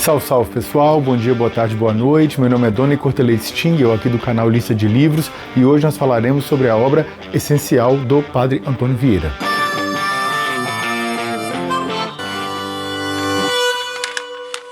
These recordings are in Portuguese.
Salve, salve pessoal, bom dia, boa tarde, boa noite. Meu nome é Doni Cortelei Sting, eu aqui do canal Lista de Livros, e hoje nós falaremos sobre a obra essencial do Padre Antônio Vieira.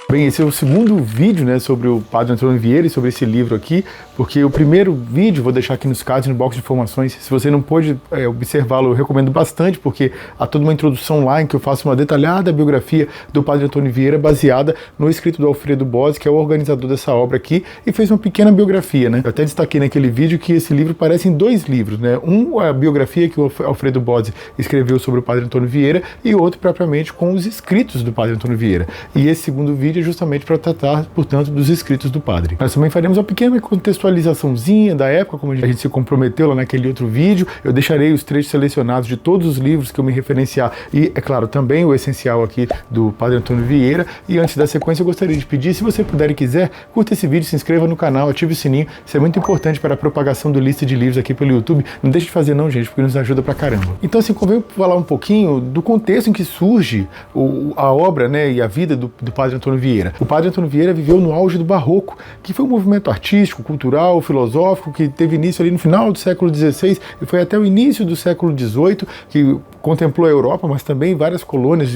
Bem, esse é o segundo vídeo, né, sobre o Padre Antônio Vieira e sobre esse livro aqui, porque o primeiro vídeo, vou deixar aqui nos cards, no box de informações, se você não pôde observá-lo, eu recomendo bastante, porque há toda uma introdução lá em que eu faço uma detalhada biografia do Padre Antônio Vieira, baseada no escrito do Alfredo Bozzi, que é o organizador dessa obra aqui, e fez uma pequena biografia, né. Eu até destaquei naquele vídeo que esse livro parece em dois livros, né, a biografia que o Alfredo Bozzi escreveu sobre o Padre Antônio Vieira, e outro propriamente com os escritos do Padre Antônio Vieira. E esse segundo vídeo justamente para tratar, portanto, dos escritos do padre. Nós também faremos uma pequena contextualizaçãozinha da época, como a gente se comprometeu lá naquele outro vídeo. Eu deixarei os trechos selecionados de todos os livros que eu me referenciar e, é claro, também o essencial aqui do Padre Antônio Vieira. E antes da sequência, eu gostaria de pedir, se você puder e quiser, curta esse vídeo, se inscreva no canal, ative o sininho. Isso é muito importante para a propagação do Lista de Livros aqui pelo YouTube. Não deixe de fazer não, gente, porque nos ajuda pra caramba. Então, assim, convém falar um pouquinho do contexto em que surge a obra, né, e a vida do Padre Antônio Vieira. O Padre Antônio Vieira viveu no auge do Barroco, que foi um movimento artístico, cultural, filosófico, que teve início ali no final do século XVI e foi até o início do século XVIII, que contemplou a Europa, mas também várias colônias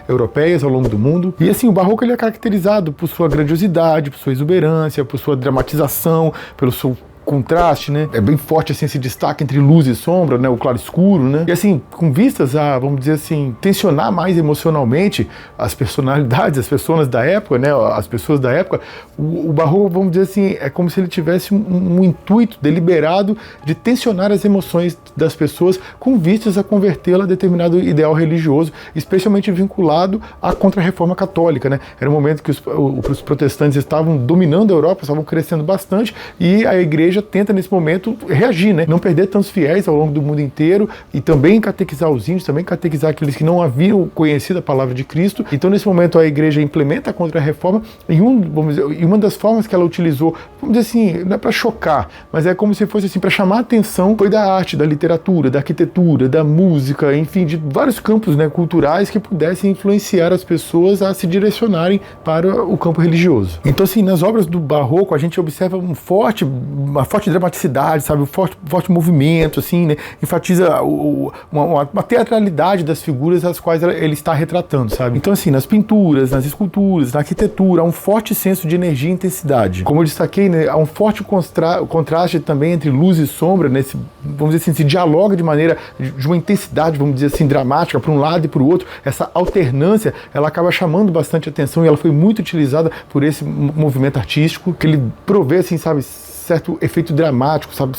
europeias ao longo do mundo. E assim, o Barroco ele é caracterizado por sua grandiosidade, por sua exuberância, por sua dramatização, pelo seu contraste, né? É bem forte assim esse destaque entre luz e sombra, né? O claro escuro, né? E assim, com vistas a, vamos dizer assim, tensionar mais emocionalmente as personalidades, as pessoas da época, né? As pessoas da época, o Barroco, vamos dizer assim, é como se ele tivesse um intuito deliberado de tensionar as emoções das pessoas com vistas a convertê-la a determinado ideal religioso, especialmente vinculado à Contra-Reforma Católica, né? Era um momento que os protestantes estavam dominando a Europa, estavam crescendo bastante, e a igreja tenta nesse momento reagir, né? Não perder tantos fiéis ao longo do mundo inteiro e também catequizar os índios, também catequizar aqueles que não haviam conhecido a palavra de Cristo. Então nesse momento a igreja implementa a Contra-Reforma e uma das formas que ela utilizou, vamos dizer assim, não é para chocar, mas é como se fosse assim, para chamar a atenção, foi da arte, da literatura, da arquitetura, da música, enfim, de vários campos, né, culturais que pudessem influenciar as pessoas a se direcionarem para o campo religioso. Então assim, nas obras do Barroco a gente observa uma forte dramaticidade, sabe, um forte movimento, assim, né, enfatiza uma teatralidade das figuras as quais ele está retratando, sabe. Então assim, nas pinturas, nas esculturas, na arquitetura, há um forte senso de energia e intensidade. Como eu destaquei, né, há um forte contraste também entre luz e sombra, nesse, vamos dizer assim, se dialoga de maneira, de uma intensidade, vamos dizer assim, dramática, para um lado e para o outro. Essa alternância, ela acaba chamando bastante atenção e ela foi muito utilizada por esse movimento artístico, que ele provê, assim, sabe, certo efeito dramático, sabe,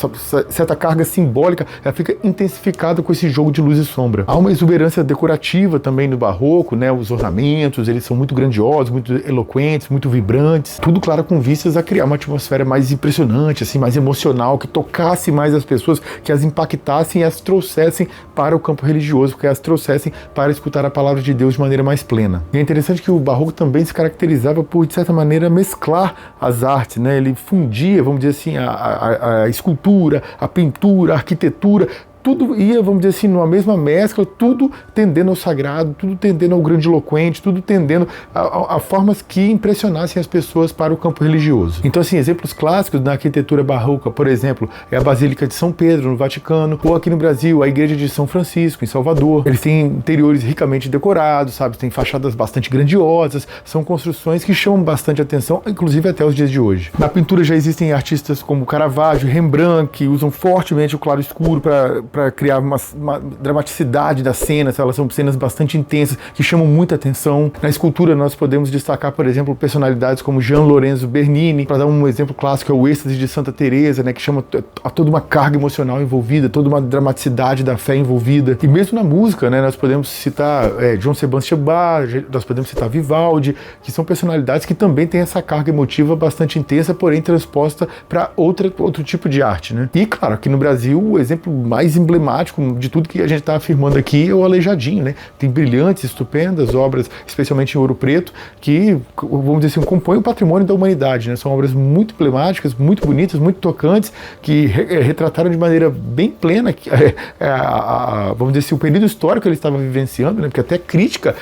certa carga simbólica, ela fica intensificada com esse jogo de luz e sombra. Há uma exuberância decorativa também no Barroco, né, os ornamentos, eles são muito grandiosos, muito eloquentes, muito vibrantes, tudo claro com vistas a criar uma atmosfera mais impressionante, assim, mais emocional, que tocasse mais as pessoas, que as impactassem e as trouxessem para o campo religioso, que as trouxessem para escutar a palavra de Deus de maneira mais plena. E é interessante que o Barroco também se caracterizava por, de certa maneira, mesclar as artes, né, ele fundia, vamos dizer assim, a escultura, a pintura, a arquitetura, tudo ia, vamos dizer assim, numa mesma mescla, tudo tendendo ao sagrado, tudo tendendo ao grandiloquente, tudo tendendo a formas que impressionassem as pessoas para o campo religioso. Então, assim, exemplos clássicos da arquitetura barroca, por exemplo, é a Basílica de São Pedro, no Vaticano, ou aqui no Brasil, a Igreja de São Francisco, em Salvador. Eles têm interiores ricamente decorados, sabe, tem fachadas bastante grandiosas, são construções que chamam bastante atenção, inclusive até os dias de hoje. Na pintura já existem artistas como Caravaggio, Rembrandt, que usam fortemente o claro escuro para criar uma dramaticidade das cenas. Elas são cenas bastante intensas, que chamam muita atenção. Na escultura nós podemos destacar, por exemplo, personalidades como Gian Lorenzo Bernini, para dar um exemplo clássico, é o Êxtase de Santa Teresa, né, que chama a toda uma carga emocional envolvida, toda uma dramaticidade da fé envolvida. E mesmo na música, né, nós podemos citar Johann Sebastian Bach, nós podemos citar Vivaldi, que são personalidades que também têm essa carga emotiva bastante intensa, porém transposta para outro tipo de arte, né? E claro, aqui no Brasil o exemplo mais emblemático de tudo que a gente está afirmando aqui é o Aleijadinho, né? Tem brilhantes, estupendas obras, especialmente em ouro preto, que, vamos dizer assim, compõem o patrimônio da humanidade, né? São obras muito emblemáticas, muito bonitas, muito tocantes, que retrataram de maneira bem plena, vamos dizer assim, o período histórico que ele estava vivenciando, né? Porque até crítica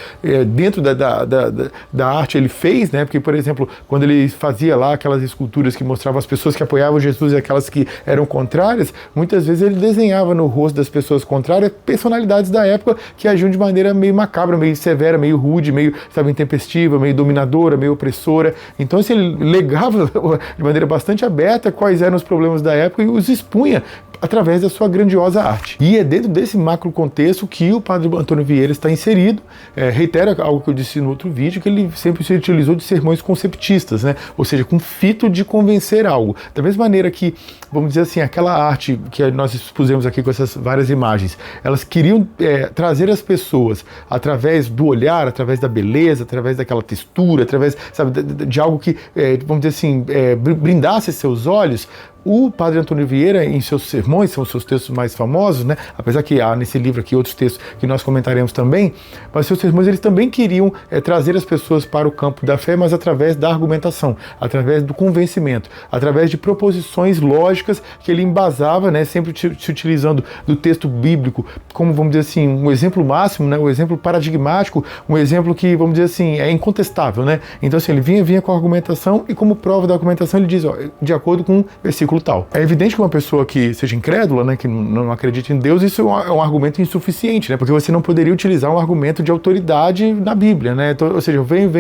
dentro da arte ele fez, né? Porque, por exemplo, quando ele fazia lá aquelas esculturas que mostravam as pessoas que apoiavam Jesus e aquelas que eram contrárias, muitas vezes ele desenhava no rosto das pessoas contrárias personalidades da época que agiam de maneira meio macabra, meio severa, meio rude, meio, sabe, intempestiva, meio dominadora, meio opressora. Então, assim, ele legava de maneira bastante aberta quais eram os problemas da época e os expunha através da sua grandiosa arte. E é dentro desse macro contexto que o padre Antônio Vieira está inserido. Reitera algo que eu disse no outro vídeo, que ele sempre se utilizou de sermões conceptistas, né? Ou seja, com fito de convencer algo. Da mesma maneira que, vamos dizer assim, aquela arte que nós expusemos aqui com essas várias imagens, elas queriam trazer as pessoas através do olhar, através da beleza, através daquela textura, através, sabe, de algo que, vamos dizer assim, brindasse seus olhos. O padre Antônio Vieira, em seus sermões, são os seus textos mais famosos, né? Apesar que há nesse livro aqui outros textos que nós comentaremos também, mas seus sermões eles também queriam trazer as pessoas para o campo da fé, mas através da argumentação, através do convencimento, através de proposições lógicas que ele embasava, né? Sempre se utilizando do texto bíblico como, vamos dizer assim, um exemplo máximo, né? Um exemplo paradigmático, um exemplo que, vamos dizer assim, é incontestável, né? Então, assim, ele vinha com a argumentação e como prova da argumentação ele diz, ó, de acordo com o versículo tal. É evidente que uma pessoa que seja incrédula, né, que não acredita em Deus, isso é um argumento insuficiente, né, porque você não poderia utilizar um argumento de autoridade na Bíblia, né, então, ou seja, eu venho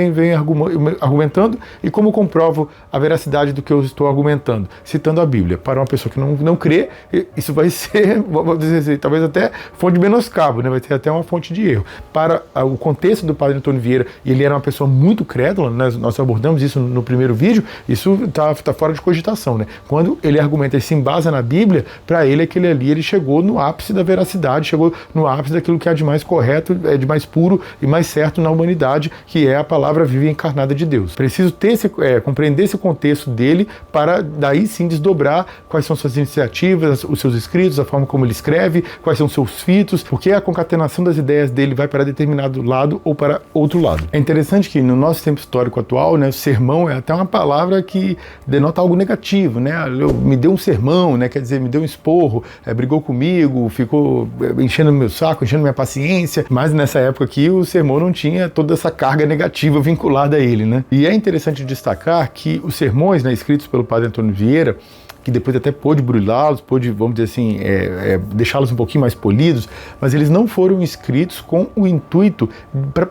argumentando e como comprovo a veracidade do que eu estou argumentando? Citando a Bíblia. Para uma pessoa que não crê, isso vai ser, vamos dizer assim, talvez até fonte de menoscabo, né, vai ser até uma fonte de erro. Para o contexto do padre Antônio Vieira, e ele era uma pessoa muito crédula, né, nós abordamos isso no primeiro vídeo, isso está fora de cogitação, né, quando ele argumenta e se embasa na Bíblia, para ele aquele ali ele chegou no ápice da veracidade, chegou no ápice daquilo que há de mais correto, de mais puro e mais certo na humanidade, que é a palavra viva e encarnada de Deus. Preciso compreender esse contexto dele para daí sim desdobrar quais são suas iniciativas, os seus escritos, a forma como ele escreve, quais são seus fitos, porque a concatenação das ideias dele vai para determinado lado ou para outro lado. É interessante que no nosso tempo histórico atual, né, o sermão é até uma palavra que denota algo negativo, né? Me deu um sermão, né? Quer dizer, me deu um esporro, brigou comigo, ficou enchendo meu saco, enchendo minha paciência, mas nessa época aqui o sermão não tinha toda essa carga negativa vinculada a ele, né? E é interessante destacar que os sermões, né, escritos pelo padre Antônio Vieira, que depois até pôde burlá-los, pôde, vamos dizer assim, deixá-los um pouquinho mais polidos, mas eles não foram escritos com o intuito,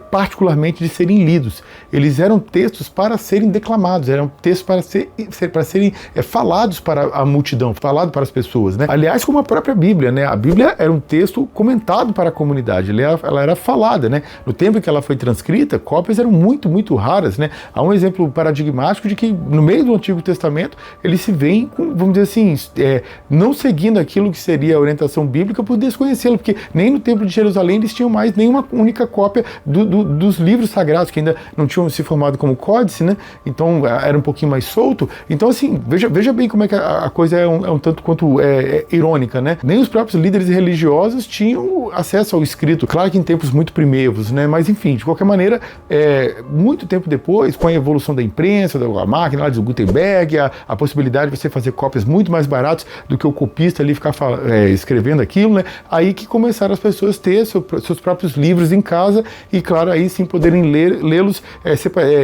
particularmente, de serem lidos. Eles eram textos para serem declamados, eram textos para serem falados para a multidão, falados para as pessoas, né? Aliás, como a própria Bíblia, né? A Bíblia era um texto comentado para a comunidade, ela era falada, né? No tempo em que ela foi transcrita, cópias eram muito, muito raras, né? Há um exemplo paradigmático de que, no meio do Antigo Testamento, eles se veem com, vamos dizer assim, não seguindo aquilo que seria a orientação bíblica por desconhecê-lo, porque nem no Templo de Jerusalém eles tinham mais nenhuma única cópia dos livros sagrados, que ainda não tinham se formado como códice, né? Então era um pouquinho mais solto. Então, assim, veja bem como é que a coisa é um tanto quanto irônica, né? Nem os próprios líderes religiosos tinham acesso ao escrito, claro que em tempos muito primeiros, né? Mas enfim, de qualquer maneira, muito tempo depois, com a evolução da imprensa, da máquina lá de Gutenberg, a possibilidade de você fazer cópias muito mais baratas do que o copista ali ficar escrevendo aquilo, né? Aí que começaram as pessoas a ter seus próprios livros em casa e, claro, aí sim poderem lê-los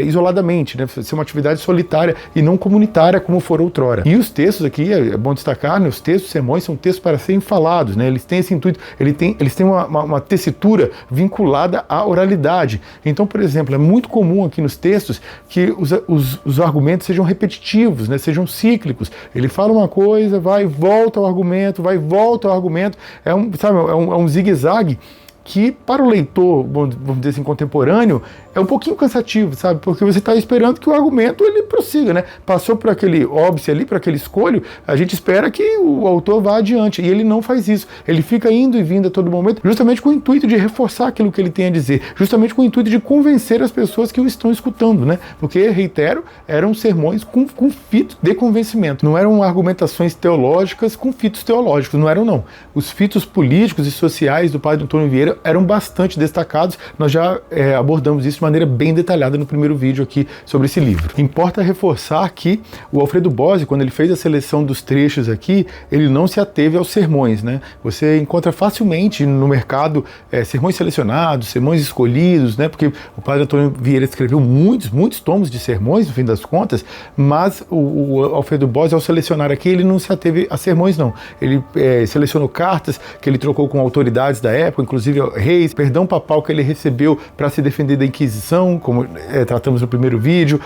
isoladamente, né? Ser uma atividade solitária e não comunitária como for outrora. E os textos aqui, é bom destacar, né? Os textos, sermões, são textos para serem falados, né? Eles têm esse intuito, eles têm uma tessitura vinculada à oralidade. Então, por exemplo, é muito comum aqui nos textos que os argumentos sejam repetitivos, né? Sejam cíclicos. Ele fala uma coisa, vai, volta ao argumento, vai, volta ao argumento. É um zigue-zague que para o leitor, vamos dizer assim, contemporâneo, é um pouquinho cansativo, sabe? Porque você está esperando que o argumento ele prossiga, né? Passou por aquele óbice ali, por aquele escolho, a gente espera que o autor vá adiante, e ele não faz isso. Ele fica indo e vindo a todo momento, justamente com o intuito de reforçar aquilo que ele tem a dizer, justamente com o intuito de convencer as pessoas que o estão escutando, né? Porque, reitero, eram sermões com fitos de convencimento, não eram argumentações teológicas com fitos teológicos, não eram não. Os fitos políticos e sociais do padre Antônio Vieira eram bastante destacados, nós já abordamos isso de maneira bem detalhada no primeiro vídeo aqui sobre esse livro. Importa reforçar que o Alfredo Bozzi, quando ele fez a seleção dos trechos aqui, ele não se ateve aos sermões, né? Você encontra facilmente no mercado sermões selecionados, sermões escolhidos, né? Porque o padre Antônio Vieira escreveu muitos tomos de sermões, no fim das contas, mas o Alfredo Bozzi, ao selecionar aqui, ele não se ateve a sermões, não. Ele selecionou cartas que ele trocou com autoridades da época, inclusive reis, perdão papal que ele recebeu para se defender da Inquisição, como tratamos no primeiro vídeo,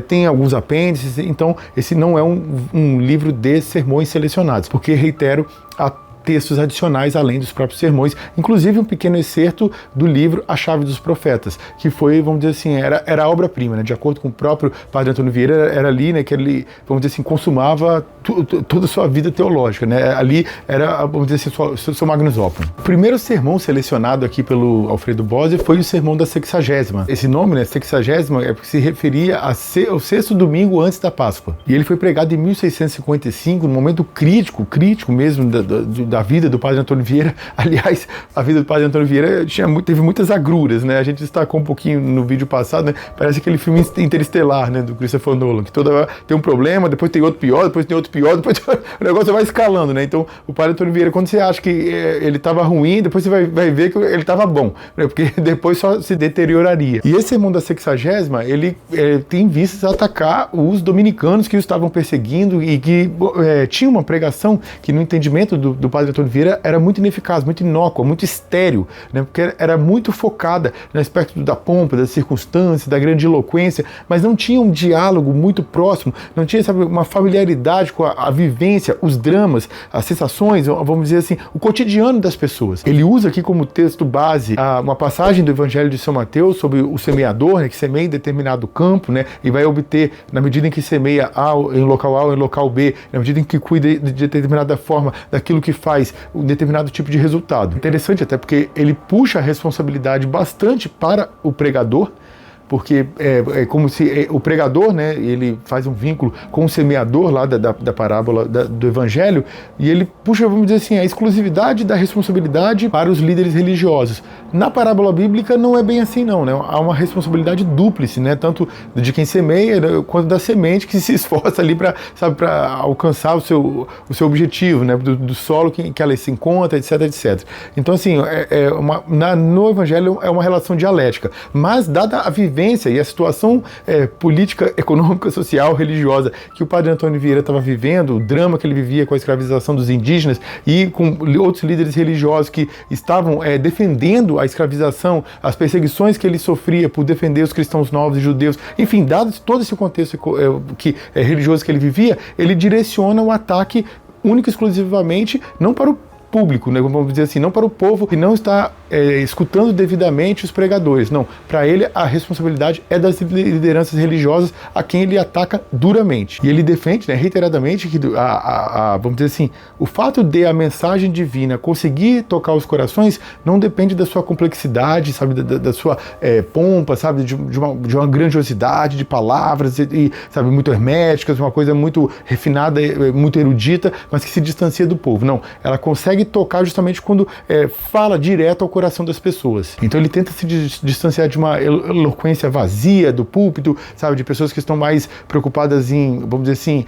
tem alguns apêndices, então esse não é um livro de sermões selecionados, porque, reitero, há textos adicionais além dos próprios sermões, inclusive um pequeno excerto do livro A Chave dos Profetas, que foi, vamos dizer assim, era a obra-prima, né? De acordo com o próprio padre Antônio Vieira, era ali, né, que ele, vamos dizer assim, consumava toda a sua vida teológica, né? Ali era, vamos dizer assim, seu magnus opus. O primeiro sermão selecionado aqui pelo Alfredo Bozzi foi o sermão da Sexagésima. Esse nome, né, Sexagésima, é porque se referia ao 6º domingo antes da Páscoa. E ele foi pregado em 1655, num momento crítico mesmo da vida do padre Antônio Vieira. Aliás, a vida do padre Antônio Vieira teve muitas agruras, né? A gente destacou um pouquinho no vídeo passado, né? Parece aquele filme Interestelar, né? Do Christopher Nolan, que toda hora tem um problema, depois tem outro pior, depois tem outro pior, depois o negócio vai escalando, né? Então, o padre Antônio Vieira, quando você acha que ele estava ruim, depois você vai ver que ele estava bom, né? Porque depois só se deterioraria. E esse sermão da Sexagésima, ele tem vistas a atacar os dominicanos que o estavam perseguindo e que tinha uma pregação que, no entendimento do padre Antônio Vieira, era muito ineficaz, muito inócua, muito estéril, né? Porque era muito focada no aspecto da pompa, das circunstâncias, da grandiloquência, mas não tinha um diálogo muito próximo, não tinha, sabe, uma familiaridade com a vivência, os dramas, as sensações, vamos dizer assim, o cotidiano das pessoas. Ele usa aqui como texto base uma passagem do Evangelho de São Mateus sobre o semeador, né, que semeia em determinado campo, né, e vai obter, na medida em que semeia em local A ou em local B, na medida em que cuida de determinada forma daquilo que faz um determinado tipo de resultado. Interessante até porque ele puxa a responsabilidade bastante para o pregador, porque é como se o pregador, né, ele faz um vínculo com o semeador lá da parábola do Evangelho, e ele puxa, vamos dizer assim, a exclusividade da responsabilidade para os líderes religiosos. Na parábola bíblica não é bem assim não, né? Há uma responsabilidade dúplice, né, tanto de quem semeia, né, quanto da semente que se esforça ali para alcançar o seu objetivo, né, do solo que ela se encontra, etc, etc. Então, assim, no Evangelho é uma relação dialética, mas dada a vivência e a situação política, econômica, social, religiosa que o padre Antônio Vieira estava vivendo, o drama que ele vivia com a escravização dos indígenas e com outros líderes religiosos que estavam defendendo a escravização, as perseguições que ele sofria por defender os cristãos novos e judeus, enfim, dado todo esse contexto religioso que ele vivia, ele direciona o ataque único e exclusivamente não para o público, né, vamos dizer assim, não para o povo que não está escutando devidamente os pregadores, não, para ele a responsabilidade é das lideranças religiosas a quem ele ataca duramente. E ele defende, né, reiteradamente que vamos dizer assim, o fato de a mensagem divina conseguir tocar os corações não depende da sua complexidade, sabe, da sua pompa, sabe, de uma grandiosidade de palavras e sabe, muito herméticas, uma coisa muito refinada, muito erudita, mas que se distancia do povo. Não, ela consegue tocar justamente quando fala direto ao coração das pessoas. Então ele tenta se distanciar de uma eloquência vazia do púlpito, sabe, de pessoas que estão mais preocupadas em, vamos dizer assim,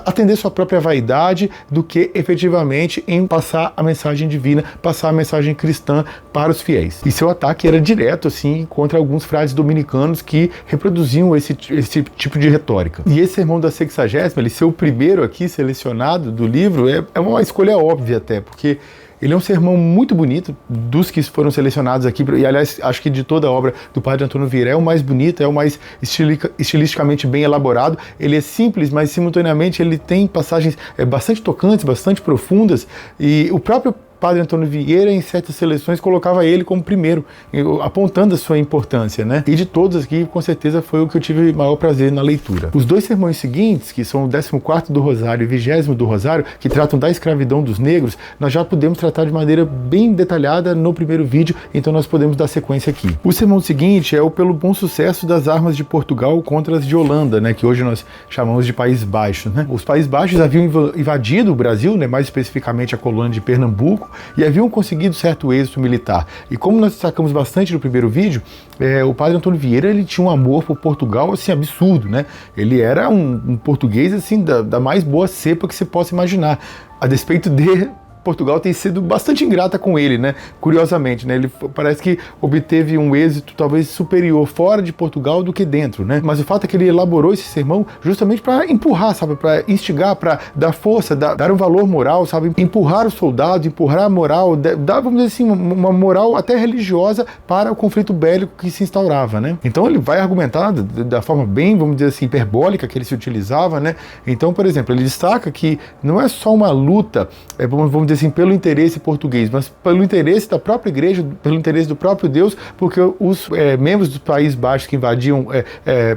atender sua própria vaidade do que efetivamente em passar a mensagem divina, passar a mensagem cristã para os fiéis. E seu ataque era direto, assim, contra alguns frades dominicanos que reproduziam esse tipo de retórica. E esse sermão da Sexagésima, ele ser o primeiro aqui selecionado do livro, é uma escolha óbvia até, porque ele é um sermão muito bonito, dos que foram selecionados aqui, e aliás, acho que de toda a obra do padre Antônio Vieira é o mais bonito, é o mais estilisticamente bem elaborado. Ele é simples, mas simultaneamente ele tem passagens bastante tocantes, bastante profundas, e o próprio Padre Antônio Vieira, em certas seleções, colocava ele como primeiro, apontando a sua importância, né? E de todos aqui, com certeza, foi o que eu tive maior prazer na leitura. Os dois sermões seguintes, que são o 14º do Rosário e o 20º do Rosário, que tratam da escravidão dos negros, nós já podemos tratar de maneira bem detalhada no primeiro vídeo, então nós podemos dar sequência aqui. O sermão seguinte é o pelo bom sucesso das armas de Portugal contra as de Holanda, né, que hoje nós chamamos de Países Baixos, né? Os Países Baixos haviam invadido o Brasil, né, mais especificamente a colônia de Pernambuco, e haviam conseguido certo êxito militar. E como nós destacamos bastante no primeiro vídeo, o Padre Antônio Vieira, ele tinha um amor por Portugal, assim, absurdo, né? Ele era um português, assim, da mais boa cepa que você possa imaginar, a despeito de Portugal tem sido bastante ingrata com ele, né? Curiosamente, né? Ele parece que obteve um êxito talvez superior fora de Portugal do que dentro, né? Mas o fato é que ele elaborou esse sermão justamente para empurrar, sabe? Para instigar, para dar força, dar um valor moral, sabe? Empurrar os soldados, empurrar a moral, dar, vamos dizer assim, uma moral até religiosa para o conflito bélico que se instaurava, né? Então ele vai argumentar da forma bem, vamos dizer assim, hiperbólica que ele se utilizava, né? Então, por exemplo, ele destaca que não é só uma luta, vamos dizer assim, pelo interesse português, mas pelo interesse da própria igreja, pelo interesse do próprio Deus, porque os membros dos Países Baixos que invadiam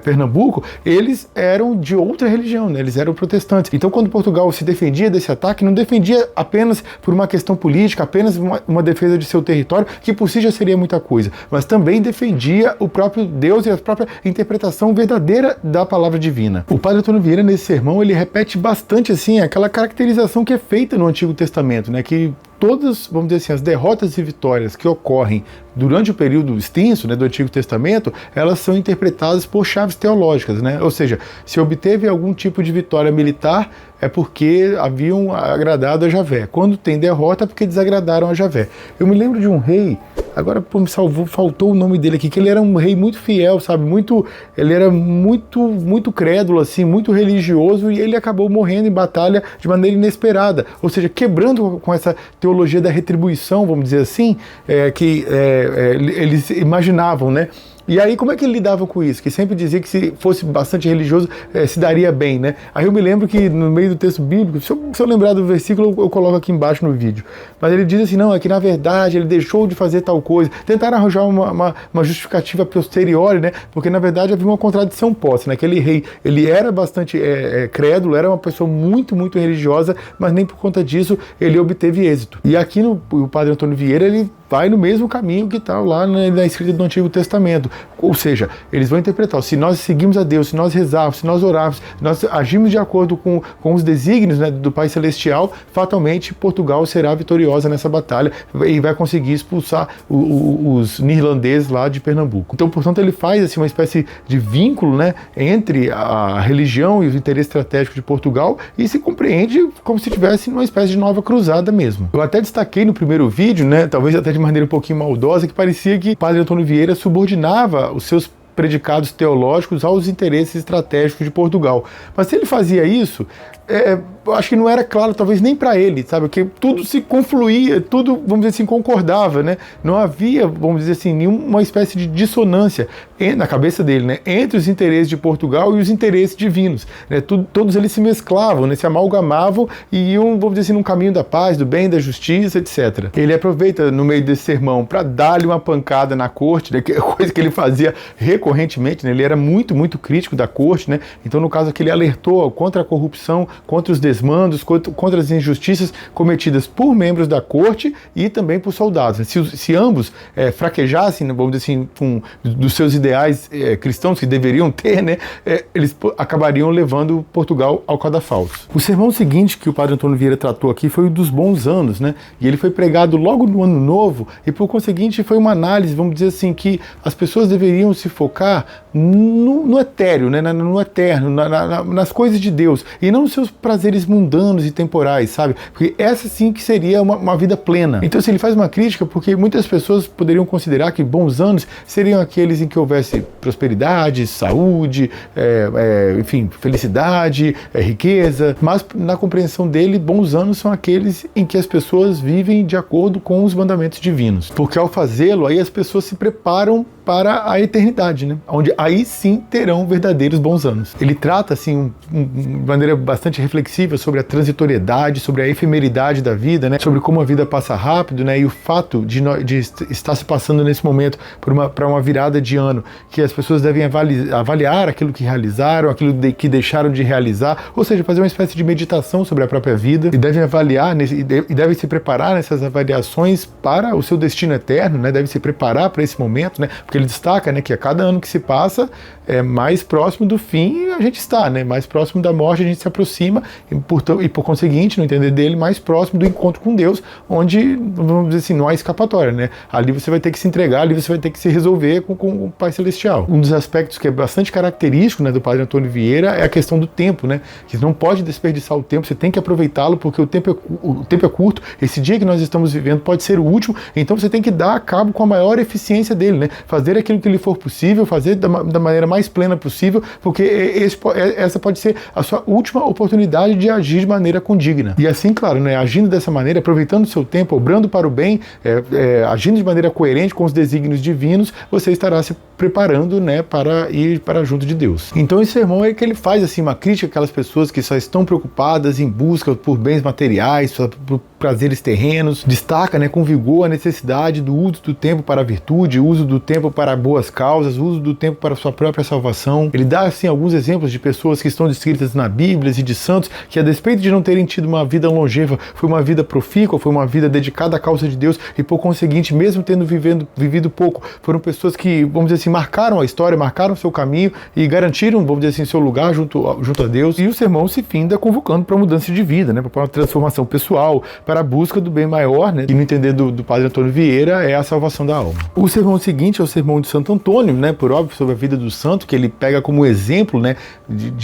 Pernambuco, eles eram de outra religião, né? Eles eram protestantes. Então, quando Portugal se defendia desse ataque, não defendia apenas por uma questão política, apenas uma defesa de seu território, que por si já seria muita coisa, mas também defendia o próprio Deus e a própria interpretação verdadeira da palavra divina. O Padre Antônio Vieira, nesse sermão, ele repete bastante assim aquela caracterização que é feita no Antigo Testamento, né, que todas, vamos dizer assim, as derrotas e vitórias que ocorrem durante o período extenso, né, do Antigo Testamento, elas são interpretadas por chaves teológicas, né? Ou seja, se obteve algum tipo de vitória militar, é porque haviam agradado a Javé. Quando tem derrota, é porque desagradaram a Javé. Eu me lembro de um rei, agora me salvou, faltou o nome dele aqui, que ele era um rei muito fiel, sabe? Ele era muito crédulo, assim, muito religioso, e ele acabou morrendo em batalha de maneira inesperada. Ou seja, quebrando com essa teologia da retribuição, vamos dizer assim, eles imaginavam, né? E aí, como é que ele lidava com isso? Que sempre dizia que se fosse bastante religioso, se daria bem, né? Aí eu me lembro que no meio do texto bíblico, se eu lembrar do versículo, eu coloco aqui embaixo no vídeo. Mas ele diz assim, não, é que na verdade ele deixou de fazer tal coisa. Tentaram arranjar uma justificativa posterior, né? Porque na verdade havia uma contradição posta, né? Aquele rei, ele era bastante crédulo, era uma pessoa muito religiosa, mas nem por conta disso ele obteve êxito. E aqui o Padre Antônio Vieira, ele vai no mesmo caminho que está lá na escrita do Antigo Testamento. Ou seja, eles vão interpretar, se nós seguimos a Deus, se nós rezarmos, se nós orarmos, se nós agimos de acordo com os desígnios, né, do Pai Celestial, fatalmente Portugal será vitoriosa nessa batalha e vai conseguir expulsar os neerlandeses lá de Pernambuco. Então, portanto, ele faz assim, uma espécie de vínculo, né, entre a religião e os interesses estratégicos de Portugal e se compreende como se tivesse uma espécie de nova cruzada mesmo. Eu até destaquei no primeiro vídeo, né, talvez até de maneira um pouquinho maldosa, que parecia que o Padre Antônio Vieira subordinava os seus predicados teológicos aos interesses estratégicos de Portugal. Mas se ele fazia isso, eu acho que não era claro, talvez nem para ele, sabe? Porque tudo se confluía, tudo, vamos dizer assim, concordava, né? Não havia, vamos dizer assim, nenhuma espécie de dissonância na cabeça dele, né? Entre os interesses de Portugal e os interesses divinos, né? Todos eles se mesclavam, né? Se amalgamavam e iam, vamos dizer assim, num caminho da paz, do bem, da justiça, etc. Ele aproveita no meio desse sermão para dar-lhe uma pancada na corte, né? Que é coisa que ele fazia recorrentemente, né? Ele era muito crítico da corte, né? Então, no caso aqui, ele alertou contra a corrupção, contra os desmandos, contra as injustiças cometidas por membros da corte e também por soldados, né? Se ambos fraquejassem, vamos dizer assim, dos seus ideais cristãos que deveriam ter, né? Eles acabariam levando Portugal ao cadafalso. O sermão seguinte que o Padre Antônio Vieira tratou aqui foi o dos bons anos, né? E ele foi pregado logo no Ano Novo e, por conseguinte, foi uma análise, vamos dizer assim, que as pessoas deveriam se focar no etéreo, né? No eterno, nas coisas de Deus e não nos seus prazeres mundanos e temporais, sabe? Porque essa sim que seria uma vida plena. Então, se ele faz uma crítica, porque muitas pessoas poderiam considerar que bons anos seriam aqueles em que houvesse prosperidade, saúde, enfim, felicidade, riqueza, mas na compreensão dele, bons anos são aqueles em que as pessoas vivem de acordo com os mandamentos divinos. Porque ao fazê-lo, aí as pessoas se preparam para a eternidade, né? Onde aí sim terão verdadeiros bons anos. Ele trata, assim, de maneira bastante reflexiva sobre a transitoriedade, sobre a efemeridade da vida, né? Sobre como a vida passa rápido, né? E o fato de estar se passando nesse momento para uma virada de ano, que as pessoas devem avaliar aquilo que realizaram, aquilo que deixaram de realizar, ou seja, fazer uma espécie de meditação sobre a própria vida, e devem avaliar e devem se preparar nessas avaliações para o seu destino eterno, né? Devem se preparar para esse momento, né? Porque ele destaca, né, que a cada ano que se passa, mais próximo do fim a gente está, né? Mais próximo da morte a gente se aproxima e por conseguinte, no entender dele, mais próximo do encontro com Deus, onde, vamos dizer assim, não há escapatória, né? Ali você vai ter que se entregar, ali você vai ter que se resolver com o Pai Celestial. Um dos aspectos que é bastante característico, né, do Padre Antônio Vieira é a questão do tempo, né? Que não pode desperdiçar o tempo, você tem que aproveitá-lo, porque o tempo é curto, esse dia que nós estamos vivendo pode ser o último, então você tem que dar a cabo com a maior eficiência dele, né? Fazer aquilo que lhe for possível, fazer da maneira mais plena possível, porque essa pode ser a sua última oportunidade de agir de maneira condigna. E assim, claro, né, agindo dessa maneira, aproveitando o seu tempo, obrando para o bem, agindo de maneira coerente com os desígnios divinos, você estará se preparando, né, para ir para junto de Deus. Então esse sermão é que ele faz assim uma crítica àquelas pessoas que só estão preocupadas em busca por bens materiais, por prazeres terrenos, destaca, né, com vigor a necessidade do uso do tempo para a virtude, uso do tempo para boas causas, uso do tempo para a sua própria salvação. Ele dá assim alguns exemplos de pessoas que estão descritas na Bíblia e de santos que, a despeito de não terem tido uma vida longeva, foi uma vida profícua, foi uma vida dedicada à causa de Deus e, por conseguinte, mesmo tendo vivido pouco, foram pessoas que, vamos dizer assim, marcaram a história, marcaram o seu caminho e garantiram, vamos dizer assim, seu lugar junto a Deus. E o sermão se finda convocando para mudança de vida, né, para uma transformação pessoal, para a busca do bem maior, né, e no entender do Padre Antônio Vieira é a salvação da alma. O sermão seguinte é o sermão de Santo Antônio, né, por óbvio, sobre a vida do santo, que ele pega como exemplo, né,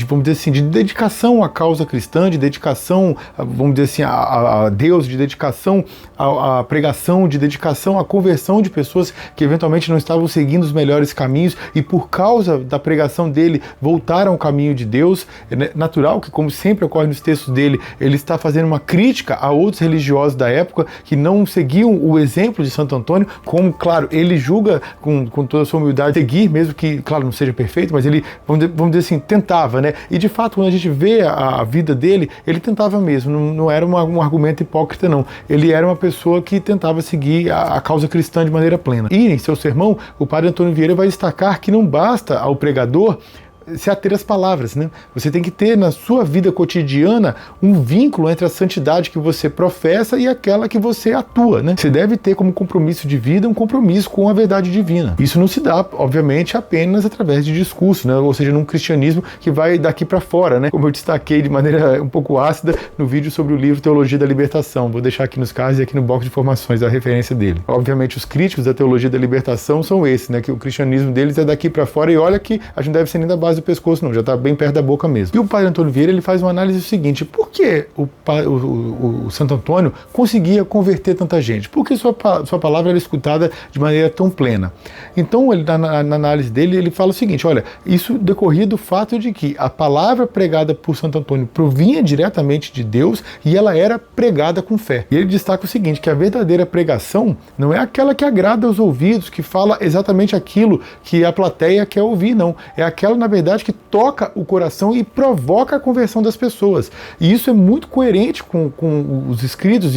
vamos dizer assim, de dedicação à causa cristã, de dedicação, vamos dizer assim, a Deus, de dedicação à pregação, de dedicação à conversão de pessoas que eventualmente não estavam seguindo os melhores caminhos e por causa da pregação dele voltaram ao caminho de Deus. É natural que, como sempre ocorre nos textos dele, ele está fazendo uma crítica a outros religiosos da época que não seguiam o exemplo de Santo Antônio, como, claro, ele julga com toda a sua humildade seguir, mesmo que, claro, não seja perfeito, mas ele, vamos dizer assim, tentava, né? E de fato, quando a gente vê a vida dele, ele tentava mesmo, não era um argumento hipócrita, não. Ele era uma pessoa que tentava seguir a causa cristã de maneira plena. E em seu sermão, o Padre Antônio Vieira vai destacar que não basta ao pregador se ater às palavras, né? Você tem que ter na sua vida cotidiana um vínculo entre a santidade que você professa e aquela que você atua, né? Você deve ter como compromisso de vida um compromisso com a verdade divina. Isso não se dá, obviamente, apenas através de discurso, né? Ou seja, num cristianismo que vai daqui para fora, né? Como eu destaquei de maneira um pouco ácida no vídeo sobre o livro Teologia da Libertação. Vou deixar aqui nos cards e aqui no box de informações a referência dele. Obviamente, os críticos da Teologia da Libertação são esses, né? Que o cristianismo deles é daqui para fora e olha que a gente não deve ser nem da base do pescoço, não, já está bem perto da boca mesmo. E o Padre Antônio Vieira, ele faz uma análise seguinte: por que o Santo Antônio conseguia converter tanta gente? Por que sua palavra era escutada de maneira tão plena? Então, ele, na análise dele, ele fala o seguinte: olha, isso decorria do fato de que a palavra pregada por Santo Antônio provinha diretamente de Deus e ela era pregada com fé. E ele destaca o seguinte, que a verdadeira pregação não é aquela que agrada aos ouvidos, que fala exatamente aquilo que a plateia quer ouvir, não. É aquela, na verdade, que toca o coração e provoca a conversão das pessoas. E isso é muito coerente com os escritos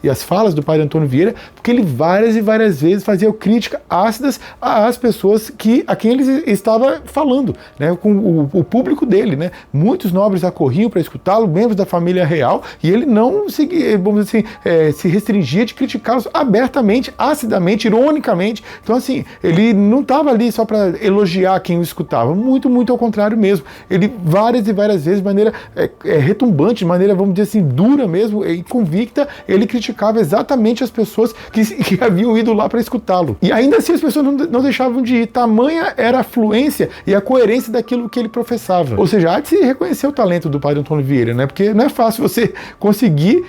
e as falas do Padre Antônio Vieira, porque ele várias e várias vezes fazia críticas ácidas às pessoas a quem ele estava falando, né, com o público dele, né? Muitos nobres acorriam para escutá-lo, membros da família real, e ele não vamos dizer assim, se restringia de criticá-los abertamente, acidamente, ironicamente. Então, assim, ele não estava ali só para elogiar quem o escutava, muito ao contrário mesmo. Ele várias e várias vezes, de maneira retumbante, de maneira, vamos dizer assim, dura mesmo e convicta, ele criticava exatamente as pessoas que haviam ido lá para escutá-lo. E ainda assim as pessoas não deixavam de ir. Tamanha era a fluência e a coerência daquilo que ele professava. Ou seja, há de se reconhecer o talento do Padre Antônio Vieira, né? Porque não é fácil você conseguir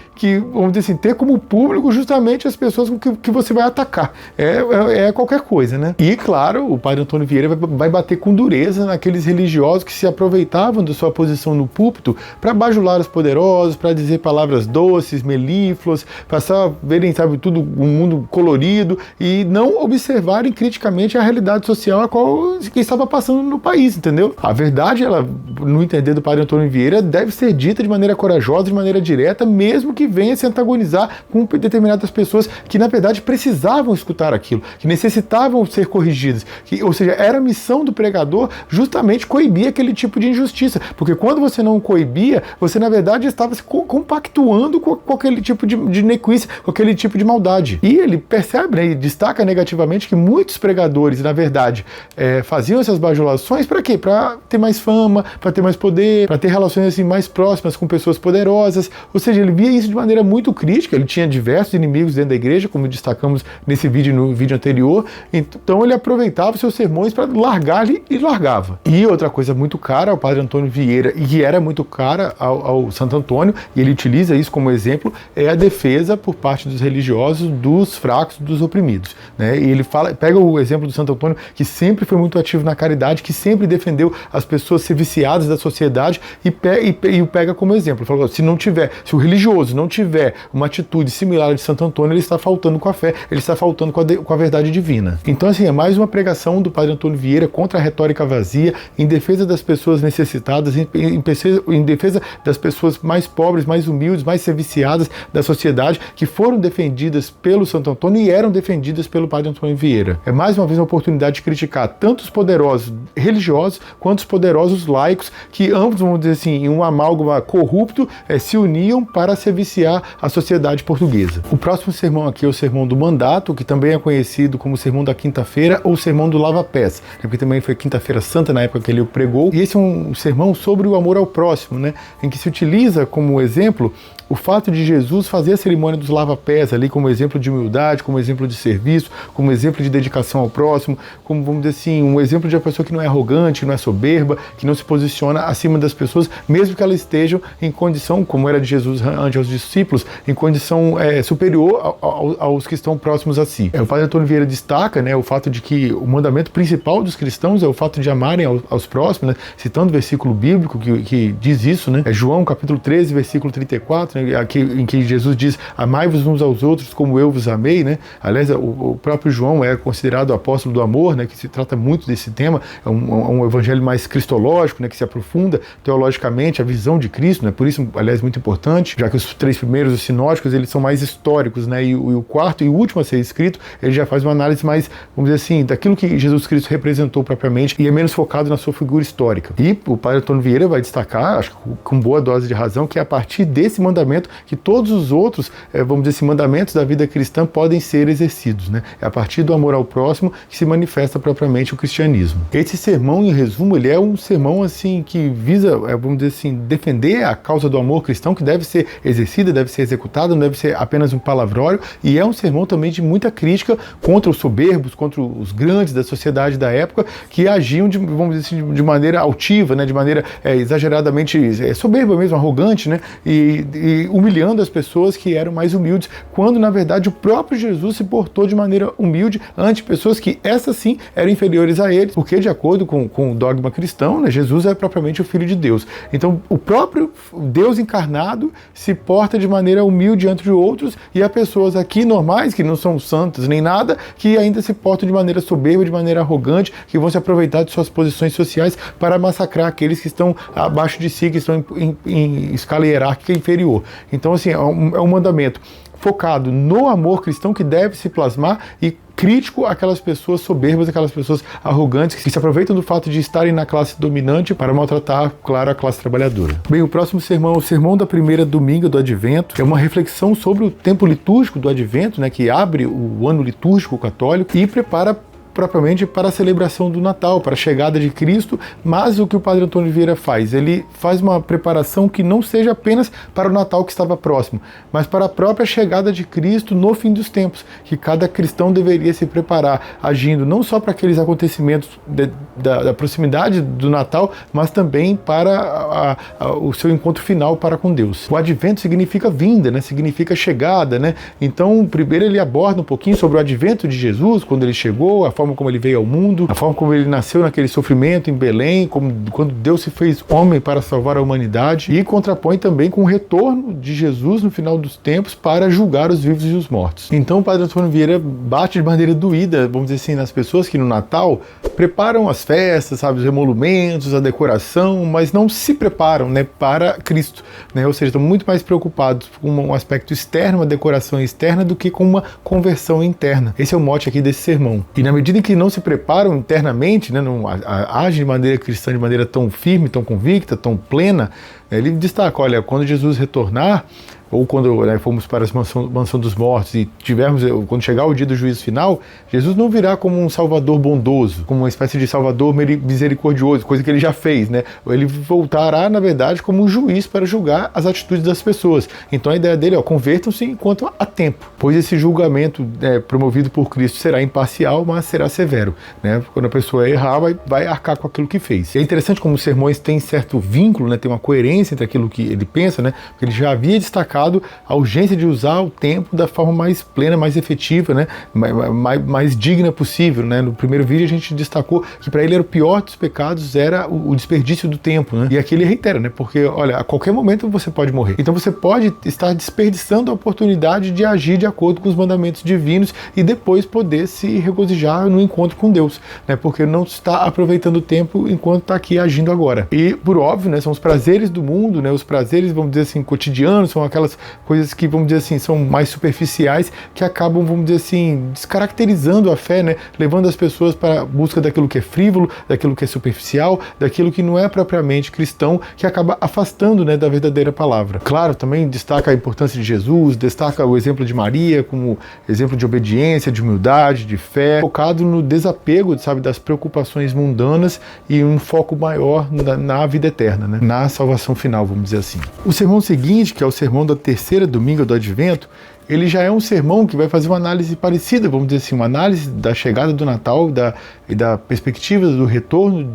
vamos dizer assim, ter como público justamente as pessoas que você vai atacar. É qualquer coisa, né? E, claro, o Padre Antônio Vieira vai bater com dureza aqueles religiosos que se aproveitavam da sua posição no púlpito para bajular os poderosos, para dizer palavras doces, melífluas, para só verem, sabe, tudo um mundo colorido e não observarem criticamente a realidade social a qual que estava passando no país, entendeu? A verdade, ela, no entender do padre Antônio Vieira, deve ser dita de maneira corajosa, de maneira direta, mesmo que venha se antagonizar com determinadas pessoas que, na verdade, precisavam escutar aquilo, que necessitavam ser corrigidas. Ou seja, era a missão do pregador justamente coibir aquele tipo de injustiça, porque quando você não coibia, você, na verdade, estava se compactuando com aquele tipo de nequice, com aquele tipo de maldade. E ele percebe, né, e destaca negativamente que muitos pregadores, na verdade, faziam essas bajulações para quê? Para ter mais fama, para ter mais poder, para ter relações assim mais próximas com pessoas poderosas. Ou seja, ele via isso de maneira muito crítica. Ele tinha diversos inimigos dentro da igreja, como destacamos nesse vídeo, no vídeo anterior. Então ele aproveitava os seus sermões para largar-lhe e largava. E outra coisa muito cara ao padre Antônio Vieira, e que era muito cara ao Santo Antônio, e ele utiliza isso como exemplo, é a defesa por parte dos religiosos dos fracos, dos oprimidos, né? E ele pega o exemplo do Santo Antônio, que sempre foi muito ativo na caridade, que sempre defendeu as pessoas ser viciadas da sociedade, e o pega como exemplo. Ele falou, se o religioso não tiver uma atitude similar à de Santo Antônio, ele está faltando com a fé, ele está faltando com a verdade divina. Então, assim, é mais uma pregação do padre Antônio Vieira contra a retórica vazia, em defesa das pessoas necessitadas, em defesa das pessoas mais pobres, mais humildes, mais serviciadas da sociedade, que foram defendidas pelo Santo Antônio e eram defendidas pelo padre Antônio Vieira. É mais uma vez uma oportunidade de criticar tanto os poderosos religiosos quanto os poderosos laicos, que ambos, vamos dizer assim, em um amálgama corrupto, se uniam para serviciar a sociedade portuguesa. O próximo sermão aqui é o Sermão do Mandato, que também é conhecido como Sermão da Quinta-feira ou Sermão do Lava-Pés, porque também foi Quinta-feira Santa na época que ele o pregou. E esse é um sermão sobre o amor ao próximo, né, em que se utiliza como exemplo o fato de Jesus fazer a cerimônia dos lava-pés ali como exemplo de humildade, como exemplo de serviço, como exemplo de dedicação ao próximo, como, vamos dizer assim, um exemplo de uma pessoa que não é arrogante, que não é soberba, que não se posiciona acima das pessoas, mesmo que elas estejam em condição, como era de Jesus ante aos discípulos, em condição superior aos que estão próximos a si. O padre Antônio Vieira destaca, né, o fato de que o mandamento principal dos cristãos é o fato de amarem aos próximos, né, citando o versículo bíblico que diz isso, né, João capítulo 13, versículo 34, em que Jesus diz, amai-vos uns aos outros como eu vos amei, né? Aliás, o próprio João é considerado o apóstolo do amor, né? Que se trata muito desse tema, é um evangelho mais cristológico, né? Que se aprofunda teologicamente a visão de Cristo, né? Por isso, aliás, muito importante, já que os três primeiros, os sinóticos, eles são mais históricos, né? E o quarto e o último a ser escrito, ele já faz uma análise mais, vamos dizer assim, daquilo que Jesus Cristo representou propriamente e é menos focado na sua figura histórica. E o padre Antônio Vieira vai destacar, acho que com boa dose de razão, que é a partir desse mandamento que todos os outros, vamos dizer assim, mandamentos da vida cristã podem ser exercidos, né? É a partir do amor ao próximo que se manifesta propriamente o cristianismo. Esse sermão, em resumo, ele é um sermão assim que visa, vamos dizer assim, defender a causa do amor cristão, que deve ser exercida, deve ser executada, não deve ser apenas um palavrório, e é um sermão também de muita crítica contra os soberbos, contra os grandes da sociedade da época, que agiam, vamos dizer assim, de maneira altiva, né? De maneira exageradamente soberba mesmo, arrogante, né? E humilhando as pessoas que eram mais humildes, quando na verdade o próprio Jesus se portou de maneira humilde ante pessoas que essas sim eram inferiores a ele, porque de acordo com o dogma cristão, né, Jesus é propriamente o Filho de Deus. Então o próprio Deus encarnado se porta de maneira humilde diante de outros, e há pessoas aqui normais, que não são santas nem nada, que ainda se portam de maneira soberba, de maneira arrogante, que vão se aproveitar de suas posições sociais para massacrar aqueles que estão abaixo de si, que estão em escala hierárquica inferior. Então, assim, é um mandamento focado no amor cristão que deve se plasmar e crítico àquelas pessoas soberbas, aquelas pessoas arrogantes que se aproveitam do fato de estarem na classe dominante para maltratar, claro, a classe trabalhadora. Bem, o próximo sermão é o sermão da primeira dominga do Advento. É uma reflexão sobre o tempo litúrgico do Advento, né, que abre o ano litúrgico católico e prepara propriamente para a celebração do Natal, para a chegada de Cristo, mas o que o padre Antônio Vieira faz? Ele faz uma preparação que não seja apenas para o Natal que estava próximo, mas para a própria chegada de Cristo no fim dos tempos, que cada cristão deveria se preparar, agindo não só para aqueles acontecimentos da proximidade do Natal, mas também para o seu encontro final para com Deus. O Advento significa vinda, né? Significa chegada, né? Então, primeiro ele aborda um pouquinho sobre o Advento de Jesus, quando ele chegou, a forma como ele veio ao mundo, a forma como ele nasceu naquele sofrimento em Belém, quando Deus se fez homem para salvar a humanidade, e contrapõe também com o retorno de Jesus no final dos tempos para julgar os vivos e os mortos. Então o Padre Antônio Vieira bate de maneira doída, vamos dizer assim, nas pessoas que no Natal preparam as festas, sabe, os emolumentos, a decoração, mas não se preparam, né, para Cristo, né? Ou seja, estão muito mais preocupados com um aspecto externo, uma decoração externa, do que com uma conversão interna. Esse é o mote aqui desse sermão. E na medida em que não se preparam internamente, né, não agem de maneira cristã, de maneira tão firme, tão convicta, tão plena, ele destaca, olha, quando Jesus retornar, ou quando, né, fomos para a mansão dos mortos e quando chegar o dia do juízo final, Jesus não virá como um salvador bondoso, como uma espécie de salvador misericordioso, coisa que ele já fez, né? Ele voltará, na verdade, como um juiz para julgar as atitudes das pessoas. Então a ideia dele é, convertam-se enquanto há tempo, pois esse julgamento promovido por Cristo será imparcial, mas será severo, né? Quando a pessoa errar, vai arcar com aquilo que fez. E é interessante como os sermões têm certo vínculo, né? Tem uma coerência entre aquilo que ele pensa, né? Porque ele já havia destacado a urgência de usar o tempo da forma mais plena, mais efetiva, né? mais digna possível, né? No primeiro vídeo a gente destacou que para ele era o pior dos pecados, era o desperdício do tempo, né? E aqui ele reitera, né? Porque, olha, a qualquer momento você pode morrer. Então você pode estar desperdiçando a oportunidade de agir de acordo com os mandamentos divinos e depois poder se regozijar no encontro com Deus, né? Porque não está aproveitando o tempo enquanto está aqui agindo agora. E, por óbvio, né? São os prazeres do mundo, né? Os prazeres, vamos dizer assim, cotidianos, são aquelas coisas que, vamos dizer assim, são mais superficiais, que acabam, vamos dizer assim, descaracterizando a fé, né? Levando as pessoas para a busca daquilo que é frívolo, daquilo que é superficial, daquilo que não é propriamente cristão, que acaba afastando, né, da verdadeira palavra. Claro, também destaca a importância de Jesus, destaca o exemplo de Maria como exemplo de obediência, de humildade, de fé, focado no desapego, sabe, das preocupações mundanas e um foco maior na vida eterna, né? Na salvação final, vamos dizer assim. O sermão seguinte, que é o sermão da terceira domingo do Advento, ele já é um sermão que vai fazer uma análise parecida, vamos dizer assim, uma análise da chegada do Natal e da perspectiva do retorno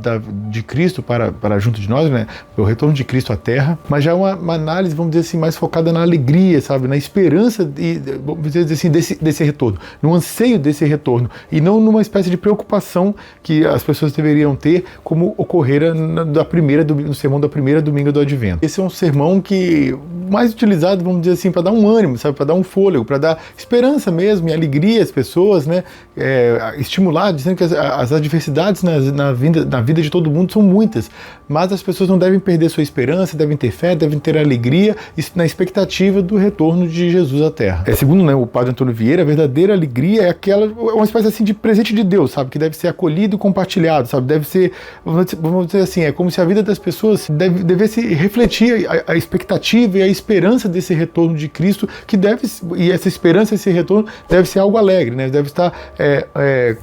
de Cristo para junto de nós, né? O retorno de Cristo à Terra, mas já é uma análise, vamos dizer assim, mais focada na alegria, sabe? Na esperança, vamos dizer assim, desse retorno, no anseio desse retorno, e não numa espécie de preocupação que as pessoas deveriam ter, como ocorrera no sermão da primeira domingo do Advento. Esse é um sermão que mais utilizado, vamos dizer assim, para dar um ânimo, sabe? Para dar um fôlego, para dar esperança mesmo e alegria às pessoas, né? Estimular, dizendo que as adversidades na vida de todo mundo são muitas, mas as pessoas não devem perder sua esperança, devem ter fé, devem ter alegria na expectativa do retorno de Jesus à Terra. Segundo, né, o Padre Antônio Vieira, a verdadeira alegria é uma espécie assim de presente de Deus, sabe? Que deve ser acolhido e compartilhado, sabe? Deve ser, vamos dizer assim, é como se a vida das pessoas devesse refletir a expectativa e a esperança desse retorno de Cristo, e essa esperança, esse retorno deve ser algo alegre, né? Deve estar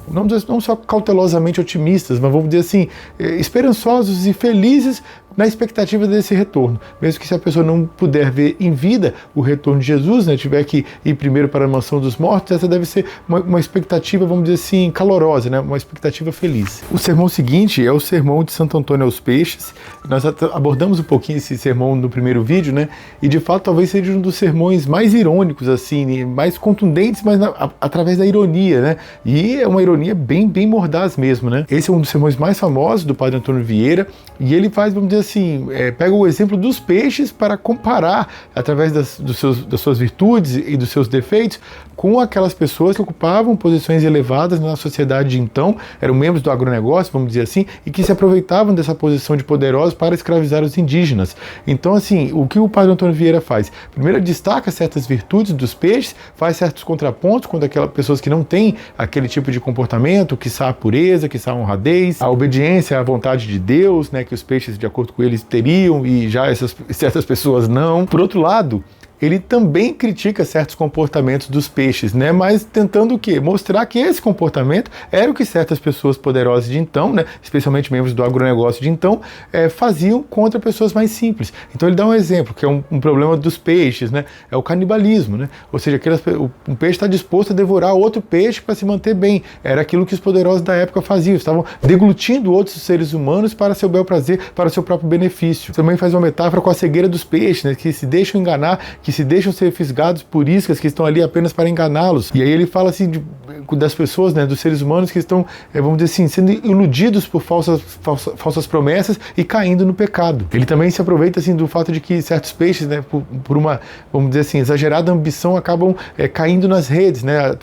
não só cautelosamente otimistas, mas vamos dizer assim, esperançosos e felizes na expectativa desse retorno. Mesmo que se a pessoa não puder ver em vida o retorno de Jesus, né, tiver que ir primeiro para a mansão dos mortos, essa deve ser uma expectativa, vamos dizer assim, calorosa, né, uma expectativa feliz. O sermão seguinte é o sermão de Santo Antônio aos Peixes. Nós abordamos um pouquinho esse sermão no primeiro vídeo, né, e de fato talvez seja um dos sermões mais irônicos, assim, mais contundentes, mas através da ironia, né, e é uma ironia bem mordaz mesmo, né. Esse é um dos sermões mais famosos do Padre Antônio Vieira, e ele faz, vamos dizer assim, pega o exemplo dos peixes para comparar, através das suas virtudes e dos seus defeitos, com aquelas pessoas que ocupavam posições elevadas na sociedade de então, eram membros do agronegócio, vamos dizer assim, e que se aproveitavam dessa posição de poderosos para escravizar os indígenas. Então, assim, o que o Padre Antônio Vieira faz? Primeiro, ele destaca certas virtudes dos peixes, faz certos contrapontos com aquelas pessoas que não têm aquele tipo de comportamento, quiçá a pureza, quiçá a honradez, a obediência à vontade de Deus, né, que os peixes, de acordo com eles, teriam, e já certas pessoas não. Por outro lado, ele também critica certos comportamentos dos peixes, né? Mas tentando o quê? Mostrar que esse comportamento era o que certas pessoas poderosas de então, né? Especialmente membros do agronegócio de então, faziam contra pessoas mais simples. Então ele dá um exemplo, que é um problema dos peixes, né? É o canibalismo, né? Ou seja, um peixe está disposto a devorar outro peixe para se manter bem. Era aquilo que os poderosos da época faziam, estavam deglutindo outros seres humanos para seu bel prazer, para seu próprio benefício. Também faz uma metáfora com a cegueira dos peixes, né? Que se deixam enganar, que que se deixam ser fisgados por iscas que estão ali apenas para enganá-los. E aí ele fala assim das pessoas, né, dos seres humanos que estão, vamos dizer assim, sendo iludidos por falsas promessas e caindo no pecado. Ele também se aproveita assim do fato de que certos peixes, né, por uma, vamos dizer assim, exagerada ambição, acabam caindo nas redes, né,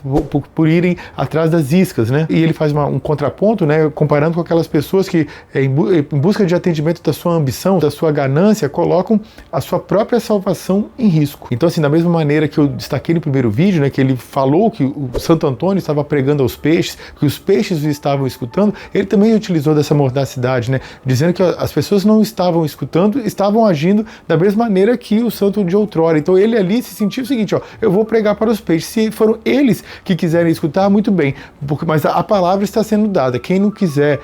por irem atrás das iscas, né. E ele faz um contraponto, né, comparando com aquelas pessoas que em busca de atendimento da sua ambição, da sua ganância, colocam a sua própria salvação em risco. Então, assim, da mesma maneira que eu destaquei no primeiro vídeo, né, que ele falou que o Santo Antônio estava pregando aos peixes, que os peixes o estavam escutando, ele também utilizou dessa mordacidade, né, dizendo que as pessoas não estavam escutando, estavam agindo da mesma maneira que o santo de outrora. Então ele ali se sentiu o seguinte, ó, eu vou pregar para os peixes, se foram eles que quiserem escutar, muito bem, mas a palavra está sendo dada, quem não quiser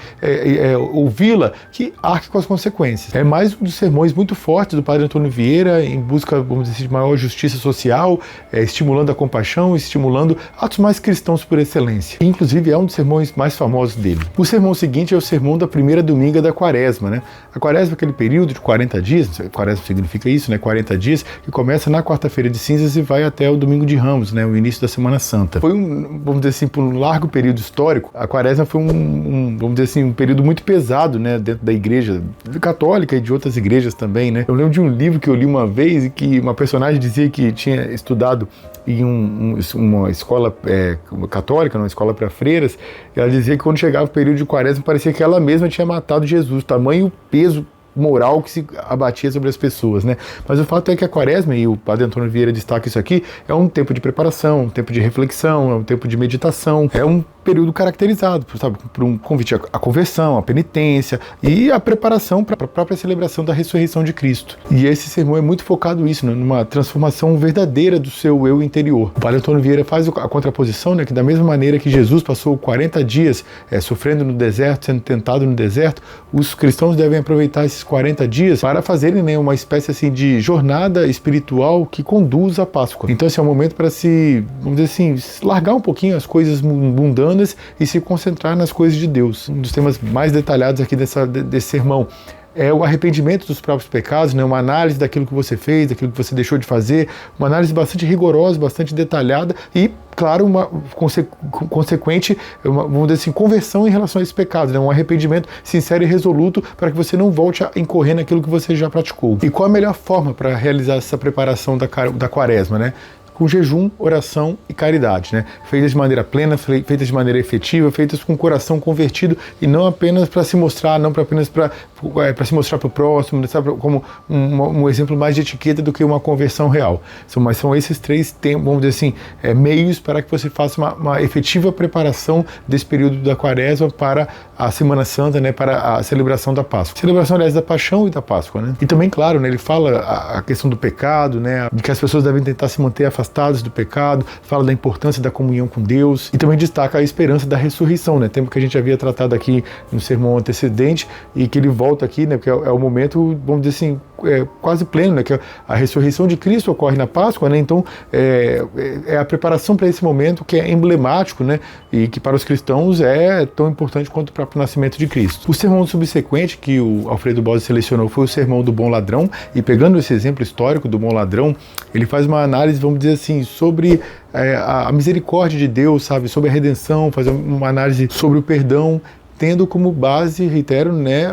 ouvi-la, que arque com as consequências. É mais um dos sermões muito fortes do Padre Antônio Vieira, em busca, vamos dizer, de maior justiça social, estimulando a compaixão, estimulando atos mais cristãos por excelência. E, inclusive, é um dos sermões mais famosos dele. O sermão seguinte é o sermão da primeira dominga da quaresma, né? A quaresma é aquele período de 40 dias, quaresma significa isso, né? 40 dias, que começa na quarta-feira de cinzas e vai até o domingo de Ramos, né? O início da Semana Santa. Foi vamos dizer assim, por um largo período histórico, a quaresma foi vamos dizer assim, um período muito pesado, né? Dentro da igreja católica e de outras igrejas também, né? Eu lembro de um livro que eu li uma vez e que uma personagem dizia que tinha estudado em uma escola católica, uma escola para freiras, e ela dizia que quando chegava o período de quaresma parecia que ela mesma tinha matado Jesus, tamanho peso moral que se abatia sobre as pessoas, né? Mas o fato é que a quaresma, e o Padre Antônio Vieira destaca isso aqui, é um tempo de preparação, um tempo de reflexão, é um tempo de meditação, é um período caracterizado, sabe, por um convite à conversão, à penitência e à preparação para a própria celebração da ressurreição de Cristo. E esse sermão é muito focado nisso, né, numa transformação verdadeira do seu eu interior. O Padre Antônio Vieira faz a contraposição, né, que da mesma maneira que Jesus passou 40 dias sofrendo no deserto, sendo tentado no deserto, os cristãos devem aproveitar esses 40 dias para fazerem, né, uma espécie assim de jornada espiritual que conduz à Páscoa. Então esse é um momento para se, vamos dizer assim, largar um pouquinho as coisas mundanas e se concentrar nas coisas de Deus. Um dos temas mais detalhados aqui desse sermão é o arrependimento dos próprios pecados, né? Uma análise daquilo que você fez, daquilo que você deixou de fazer, uma análise bastante rigorosa, bastante detalhada e, claro, uma consequente, vamos dizer assim, conversão em relação a esses pecados, né? Um arrependimento sincero e resoluto para que você não volte a incorrer naquilo que você já praticou. E qual a melhor forma para realizar essa preparação da quaresma, né? Com jejum, oração e caridade, né? Feitas de maneira plena, feitas de maneira efetiva, feitas com o coração convertido e não apenas para se mostrar, não apenas para se mostrar para o próximo, sabe? Como um exemplo mais de etiqueta do que uma conversão real. Mas são esses três tempos, vamos dizer assim, meios para que você faça uma efetiva preparação desse período da quaresma para a Semana Santa, né? Para a celebração da Páscoa. Celebração, aliás, da Paixão e da Páscoa, né? E também, claro, né? Ele fala a questão do pecado, né? De que as pessoas devem tentar se manter afastadas do pecado, fala da importância da comunhão com Deus e também destaca a esperança da ressurreição, né? Tempo que a gente havia tratado aqui no sermão antecedente e que ele volta aqui, né? Porque é o momento, vamos dizer assim, quase pleno, né? Que a ressurreição de Cristo ocorre na Páscoa, né? Então é a preparação para esse momento que é emblemático, né? E que para os cristãos é tão importante quanto o próprio nascimento de Cristo. O sermão subsequente que o Alfredo Bozzi selecionou foi o sermão do bom ladrão e pegando esse exemplo histórico do bom ladrão, ele faz uma análise, vamos dizer assim, sobre a misericórdia de Deus, sabe, sobre a redenção, fazer uma análise sobre o perdão, tendo como base, reitero, né,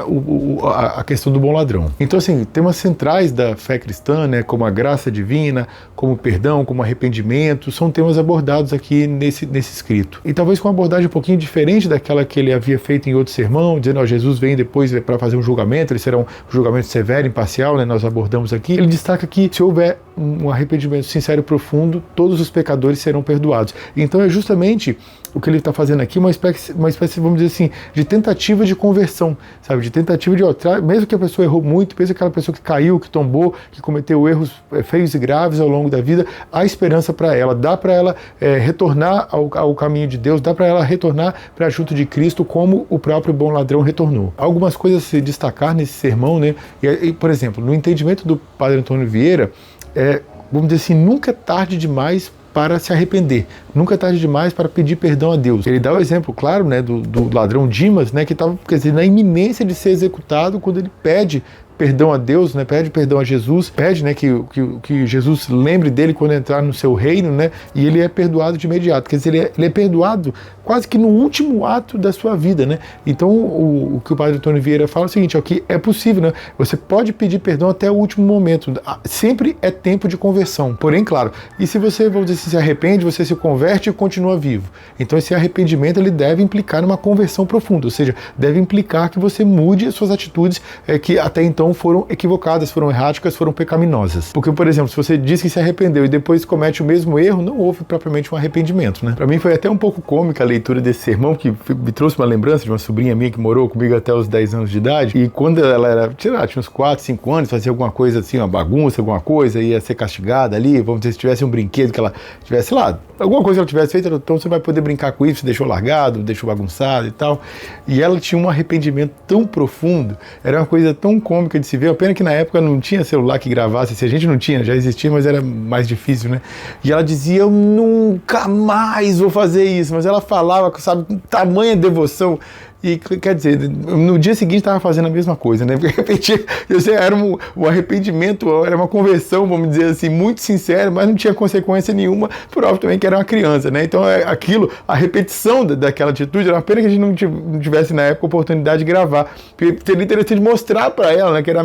a questão do bom ladrão. Então, assim, temas centrais da fé cristã, né, como a graça divina, como o perdão, como o arrependimento, são temas abordados aqui nesse escrito. E talvez com uma abordagem um pouquinho diferente daquela que ele havia feito em outro sermão, dizendo, ó, Jesus vem depois para fazer um julgamento, ele será um julgamento severo, imparcial, né, nós abordamos aqui. Ele destaca que se houver um arrependimento sincero e profundo, todos os pecadores serão perdoados. Então é justamente o que ele está fazendo aqui, uma espécie, vamos dizer assim, de tentativa de conversão, sabe? De tentativa de mesmo que a pessoa errou muito, mesmo aquela pessoa que caiu, que tombou, que cometeu erros feios e graves ao longo da vida, há esperança para ela, dá para ela retornar ao caminho de Deus, dá para ela retornar para junto de Cristo, como o próprio bom ladrão retornou. Há algumas coisas a se destacar nesse sermão, né? E, por exemplo, no entendimento do Padre Antônio Vieira, vamos dizer assim, nunca é tarde demais para se arrepender, nunca é tarde demais para pedir perdão a Deus. Ele dá o exemplo, claro, né, do ladrão Dimas, né, que estava, quer dizer, na iminência de ser executado quando ele pede perdão a Deus, né? Pede perdão a Jesus, pede, né, que Jesus lembre dele quando entrar no seu reino, né? E ele é perdoado de imediato. Quer dizer, ele é perdoado quase que no último ato da sua vida, né? Então, o que o Padre Antônio Vieira fala é o seguinte, ó, que é possível, né? Você pode pedir perdão até o último momento. Sempre é tempo de conversão. Porém, claro, e se você, vamos dizer, se arrepende, você se converte e continua vivo. Então, esse arrependimento, ele deve implicar numa conversão profunda, ou seja, deve implicar que você mude as suas atitudes que até então foram equivocadas, foram erráticas, foram pecaminosas. Porque, por exemplo, se você diz que se arrependeu e depois comete o mesmo erro, não houve propriamente um arrependimento, né? Para mim foi até um pouco cômica a leitura desse sermão, que me trouxe uma lembrança de uma sobrinha minha que morou comigo até os 10 anos de idade, e quando ela era, tinha uns 4, 5 anos, fazia alguma coisa assim, uma bagunça, alguma coisa, ia ser castigada ali, vamos dizer, se tivesse um brinquedo que ela tivesse, sei lá, alguma coisa que ela tivesse feito, então você vai poder brincar com isso, você deixou largado, deixou bagunçado e tal, e ela tinha um arrependimento tão profundo, era uma coisa tão cômica de se ver, a pena que na época não tinha celular que gravasse, se a gente não tinha, já existia, mas era mais difícil, né? E ela dizia, eu nunca mais vou fazer isso, mas ela falava, sabe, com tamanha devoção. E, quer dizer, no dia seguinte estava fazendo a mesma coisa, né? Porque, de repente, era um arrependimento, era uma conversão, vamos dizer assim, muito sincera, mas não tinha consequência nenhuma, por óbvio também que era uma criança, né? Então, aquilo, a repetição daquela atitude, era uma pena que a gente não tivesse, na época, a oportunidade de gravar. Porque seria interessante mostrar para ela, né, que era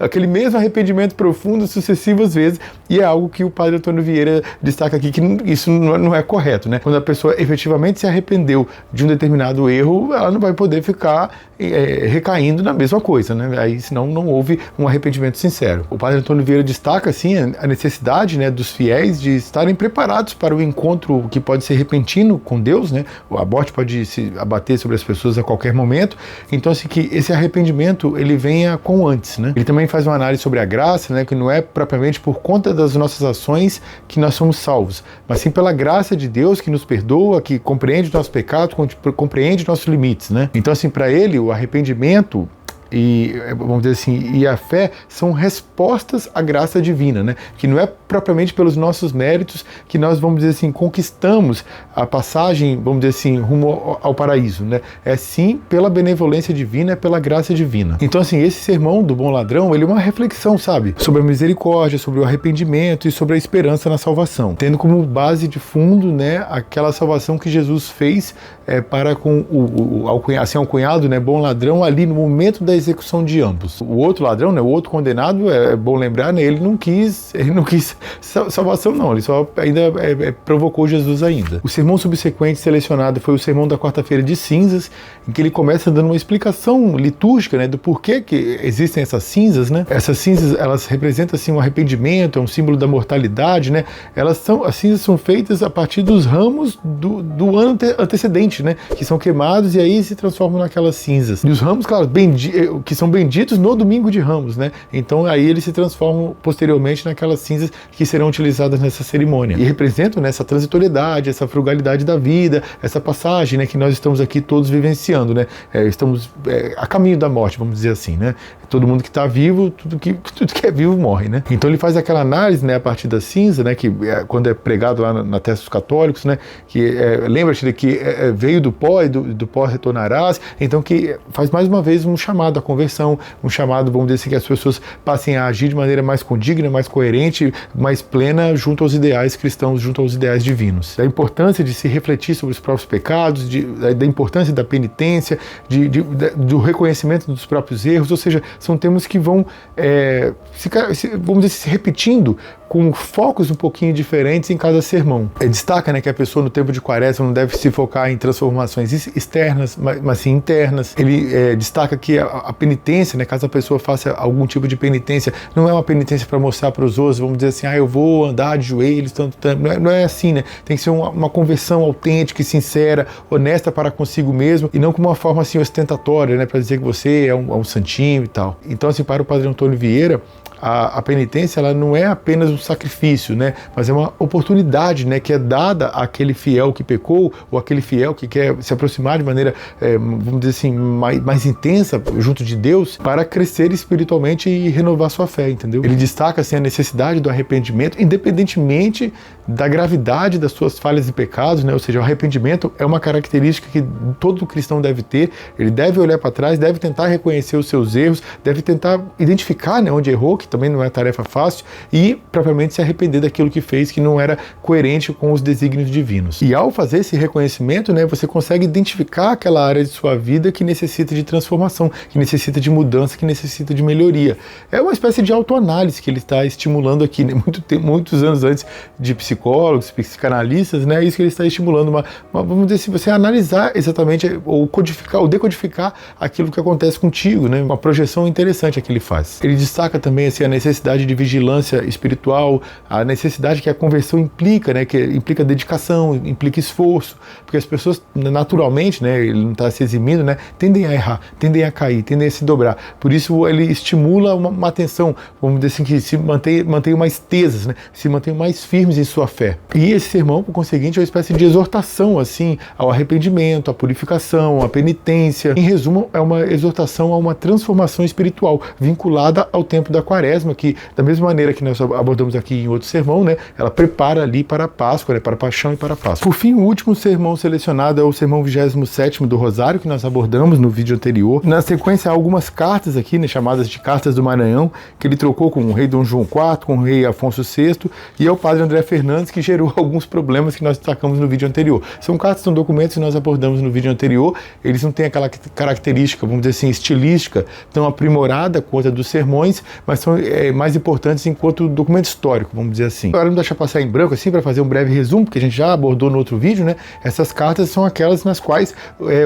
aquele mesmo arrependimento profundo, sucessivas vezes, e é algo que o Padre Antônio Vieira destaca aqui, que isso não é correto, né? Quando a pessoa efetivamente se arrependeu de um determinado erro, ela não vai poder ficar recaindo na mesma coisa, né? Aí, senão não houve um arrependimento sincero. O Padre Antônio Vieira destaca, assim, a necessidade, né, dos fiéis de estarem preparados para o encontro que pode ser repentino com Deus, né? A morte pode se abater sobre as pessoas a qualquer momento. Então, assim, que esse arrependimento, ele venha com antes, né? Ele também faz uma análise sobre a graça, né? Que não é propriamente por conta das nossas ações que nós somos salvos, mas sim pela graça de Deus que nos perdoa, que compreende os nossos pecados, compreende os nossos limites, né? Então, assim, para ele, o arrependimento e, vamos dizer assim, e a fé são respostas à graça divina, né? Que não é propriamente pelos nossos méritos que nós, vamos dizer assim, conquistamos a passagem, vamos dizer assim, rumo ao paraíso, né? É sim pela benevolência divina, é pela graça divina. Então, assim, esse sermão do bom ladrão, ele é uma reflexão, sabe? Sobre a misericórdia, sobre o arrependimento e sobre a esperança na salvação, tendo como base de fundo, né, aquela salvação que Jesus fez para com o cunhado, né, bom ladrão, ali no momento da execução de ambos. O outro ladrão, né, o outro condenado, é bom lembrar, né, ele não quis salvação, não, ele só ainda provocou Jesus ainda. O sermão subsequente selecionado foi o sermão da quarta-feira de cinzas, em que ele começa dando uma explicação litúrgica, né, do porquê que existem essas cinzas, né. Essas cinzas, elas representam, assim, um arrependimento, é um símbolo da mortalidade, né. As cinzas são feitas a partir dos ramos do ano antecedente, né, que são queimados e aí se transformam naquelas cinzas. E os ramos, claro, que são benditos no domingo de Ramos, né? Então aí eles se transformam posteriormente naquelas cinzas que serão utilizadas nessa cerimônia. E representam, né, essa transitoriedade, essa frugalidade da vida, essa passagem, né, que nós estamos aqui todos vivenciando, né? Estamos a caminho da morte, vamos dizer assim, né? Todo mundo que está vivo, tudo que é vivo morre, né? Então ele faz aquela análise, né, a partir da cinza, né, que quando é pregado lá na testa dos católicos, né, que lembra-te que veio do pó e do pó retornarás, então que faz mais uma vez um chamado à conversão, um chamado, vamos dizer assim, que as pessoas passem a agir de maneira mais condigna, mais coerente, mais plena junto aos ideais cristãos, junto aos ideais divinos. Da importância de se refletir sobre os próprios pecados, da importância da penitência, do reconhecimento dos próprios erros, ou seja, são temas que vão, vamos dizer, se repetindo com focos um pouquinho diferentes em cada sermão. Destaca, né, que a pessoa no tempo de Quaresma não deve se focar em transformações externas, mas sim internas. Ele destaca que a penitência, né, caso a pessoa faça algum tipo de penitência, não é uma penitência para mostrar para os outros, vamos dizer assim, eu vou andar de joelhos, tanto. Não é assim, né? Tem que ser uma conversão autêntica e sincera, honesta para consigo mesmo, e não com uma forma assim ostentatória, né, para dizer que você é um santinho e tal. Então, assim, para o Padre Antônio Vieira, a penitência, ela não é apenas um sacrifício, né? Mas é uma oportunidade, né, que é dada àquele fiel que pecou, ou aquele fiel que quer se aproximar de maneira, vamos dizer assim, mais intensa junto de Deus, para crescer espiritualmente e renovar sua fé, entendeu? Ele destaca assim a necessidade do arrependimento, independentemente da gravidade das suas falhas e pecados, né? Ou seja, o arrependimento é uma característica que todo cristão deve ter. Ele deve olhar para trás, deve tentar reconhecer os seus erros, deve tentar identificar, né, onde errou, que também não é tarefa fácil, e propriamente se arrepender daquilo que fez que não era coerente com os desígnios divinos. E ao fazer esse reconhecimento, né, você consegue identificar aquela área de sua vida que necessita de transformação, que necessita de mudança, que necessita de melhoria. É uma espécie de autoanálise que ele está estimulando aqui, né? Muitos anos antes de psicólogos, psicanalistas, né? É isso que ele está estimulando, vamos dizer, se você analisar exatamente, ou codificar, ou decodificar aquilo que acontece contigo, né? Uma projeção interessante é que ele faz. Ele destaca também assim, a necessidade de vigilância espiritual, a necessidade que a conversão implica, né? Que implica dedicação, implica esforço, porque as pessoas naturalmente, né? Ele não está se eximindo, né? Tendem a errar, tendem a cair, tendem a se dobrar. Por isso ele estimula uma atenção, vamos dizer assim, que se mantenham mais tesas, né? Se mantenham mais firmes em sua fé. E esse sermão, por conseguinte, é uma espécie de exortação assim ao arrependimento, à purificação, à penitência. Em resumo, é uma exortação a uma transformação espiritual vinculada ao tempo da Quaresma, que da mesma maneira que nós abordamos aqui em outro sermão, né? Ela prepara ali para a Páscoa, né? Para a Paixão e para a Páscoa. Por fim, o último sermão selecionado é o sermão 27º do Rosário, que nós abordamos no vídeo anterior. Na sequência, há algumas cartas aqui, né, chamadas de Cartas do Maranhão, que ele trocou com o rei Dom João IV, com o rei Afonso VI, e é o padre André Fernandes, que gerou alguns problemas que nós destacamos no vídeo anterior. São cartas, são documentos que nós abordamos no vídeo anterior. Eles não têm aquela característica, vamos dizer assim, estilística tão aprimorada quanto a dos sermões, mas são mais importantes enquanto documento histórico, vamos dizer assim. Agora, não deixa passar em branco, assim, para fazer um breve resumo, porque a gente já abordou no outro vídeo, né? Essas cartas são aquelas nas quais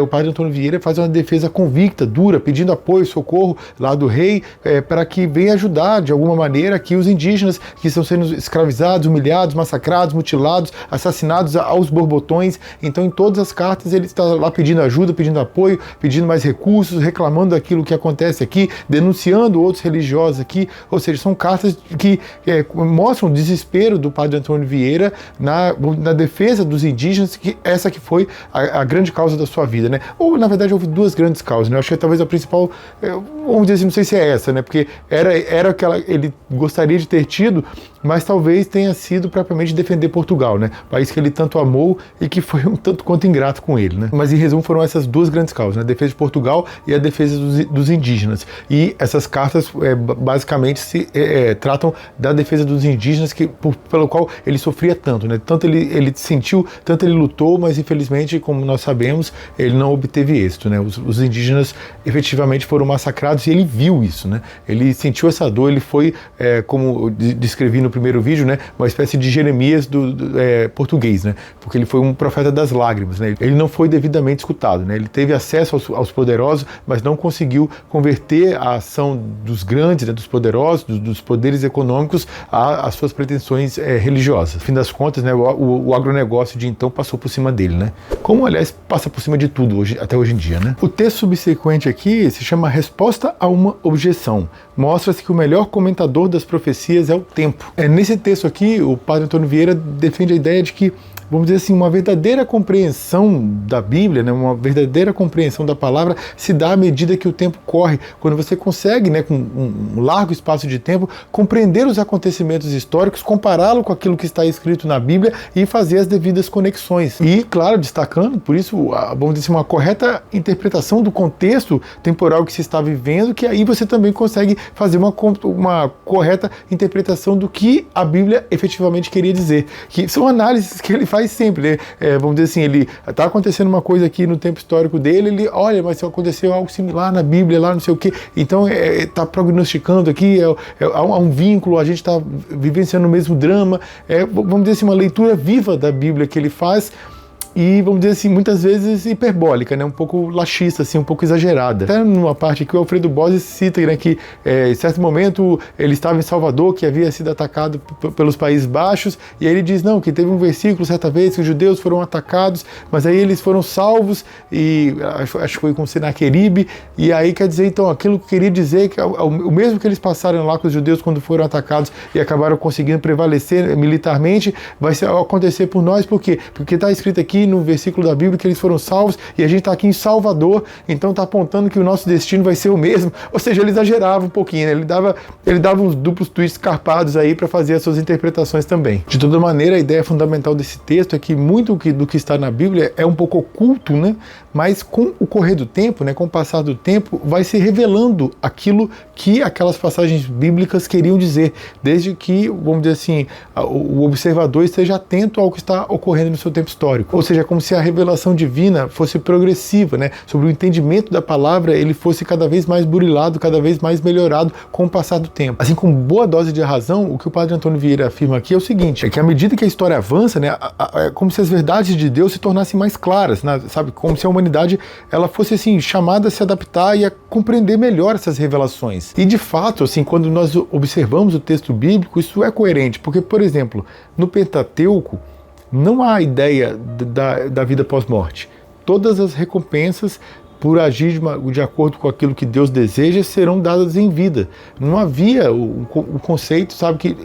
o padre Antônio Vieira faz uma defesa convicta, dura, pedindo apoio, socorro lá do rei, para que venha ajudar, de alguma maneira, aqui os indígenas que estão sendo escravizados, humilhados, massacrados, mutilados, assassinados aos borbotões. Então, em todas as cartas, ele está lá pedindo ajuda, pedindo apoio, pedindo mais recursos, reclamando daquilo que acontece aqui, denunciando outros religiosos aqui. Ou seja, são cartas que mostram o desespero do padre Antônio Vieira na defesa dos indígenas, que essa que foi a grande causa da sua vida, né? Ou, na verdade, houve duas grandes causas, né? Eu acho que talvez a principal, vamos dizer assim, não sei se é essa, né? Porque era aquela ele gostaria de ter tido, mas talvez tenha sido propriamente defender Portugal, né? País que ele tanto amou e que foi um tanto quanto ingrato com ele, né? Mas em resumo foram essas duas grandes causas, né? A defesa de Portugal e a defesa dos indígenas. E essas cartas basicamente tratam da defesa dos indígenas, pelo qual ele sofria tanto, né? Tanto ele sentiu, tanto ele lutou, mas infelizmente, como nós sabemos, ele não obteve êxito, né? Os indígenas efetivamente foram massacrados e ele viu isso, né? Ele sentiu essa dor, ele foi, como descrevi no primeiro vídeo, né, uma espécie de Jeremias português, né, porque ele foi um profeta das lágrimas, né, ele não foi devidamente escutado, né, ele teve acesso aos poderosos, mas não conseguiu converter a ação dos grandes, né, dos poderosos, dos poderes econômicos às suas pretensões religiosas. No fim das contas, né, o agronegócio de então passou por cima dele, né, como aliás passa por cima de tudo até hoje em dia, né. O texto subsequente aqui se chama Resposta a uma Objeção. Mostra-se que o melhor comentador das profecias é o tempo. Nesse texto aqui, o padre Antônio Vieira defende a ideia de que, vamos dizer assim, uma verdadeira compreensão da Bíblia, né, uma verdadeira compreensão da palavra se dá à medida que o tempo corre, quando você consegue, né, com um largo espaço de tempo, compreender os acontecimentos históricos, compará-lo com aquilo que está escrito na Bíblia e fazer as devidas conexões. E, claro, destacando, por isso, vamos dizer assim, uma correta interpretação do contexto temporal que se está vivendo, que aí você também consegue fazer uma correta interpretação do que a Bíblia efetivamente queria dizer. Que são análises que ele faz sempre, né? Vamos dizer assim, ele está acontecendo uma coisa aqui no tempo histórico dele, ele olha, mas aconteceu algo similar na Bíblia, lá não sei o quê, então está prognosticando aqui, há um vínculo, a gente está vivenciando o mesmo drama, vamos dizer assim, uma leitura viva da Bíblia que ele faz, e, vamos dizer assim, muitas vezes hiperbólica, né? Um pouco laxista, assim, um pouco exagerada. Até numa parte que o Alfredo Bossi cita, né, que em certo momento ele estava em Salvador, que havia sido atacado pelos Países Baixos, e aí ele diz, não, que teve um versículo certa vez que os judeus foram atacados, mas aí eles foram salvos, e acho que foi com Senaqueribe, e aí quer dizer, então, aquilo que queria dizer que o mesmo que eles passaram lá com os judeus quando foram atacados e acabaram conseguindo prevalecer militarmente, vai acontecer por nós, por quê? Porque está escrito aqui no versículo da Bíblia que eles foram salvos, e a gente está aqui em Salvador, então está apontando que o nosso destino vai ser o mesmo. Ou seja, ele exagerava um pouquinho, né? Ele dava uns duplos twists carpados aí para fazer as suas interpretações também. De toda maneira, a ideia fundamental desse texto é que muito do que está na Bíblia é um pouco oculto, né? Mas com o correr do tempo, né, com o passar do tempo, vai se revelando aquilo que aquelas passagens bíblicas queriam dizer, desde que, vamos dizer assim, o observador esteja atento ao que está ocorrendo no seu tempo histórico. Ou seja, como se a revelação divina fosse progressiva, né? Sobre o entendimento da palavra, ele fosse cada vez mais burilado, cada vez mais melhorado com o passar do tempo. Assim, com boa dose de razão, o que o padre Antônio Vieira afirma aqui é o seguinte, é que à medida que a história avança, né, é como se as verdades de Deus se tornassem mais claras, né, sabe? Como se a humanidade ela fosse assim, chamada a se adaptar e a compreender melhor essas revelações. E de fato, assim, quando nós observamos o texto bíblico, isso é coerente, porque, por exemplo, no Pentateuco, não há ideia da vida pós-morte. Todas as recompensas por agir de acordo com aquilo que Deus deseja, serão dadas em vida. Não havia o conceito, sabe, que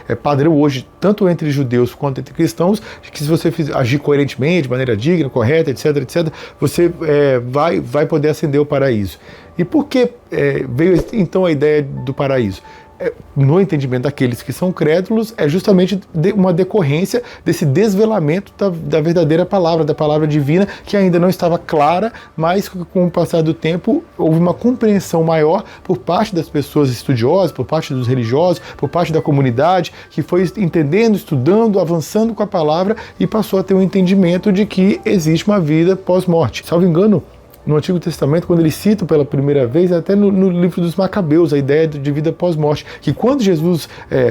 é padrão hoje, tanto entre judeus quanto entre cristãos, de que se você agir coerentemente, de maneira digna, correta, etc., você vai poder ascender ao paraíso. E por que veio então a ideia do paraíso? No entendimento daqueles que são crédulos, é justamente uma decorrência desse desvelamento da verdadeira palavra, da palavra divina, que ainda não estava clara, mas com o passar do tempo houve uma compreensão maior por parte das pessoas estudiosas, por parte dos religiosos, por parte da comunidade, que foi entendendo, estudando, avançando com a palavra e passou a ter um entendimento de que existe uma vida pós-morte. Salvo engano, no Antigo Testamento, quando ele cita pela primeira vez, até no livro dos Macabeus, a ideia de vida pós-morte, que quando Jesus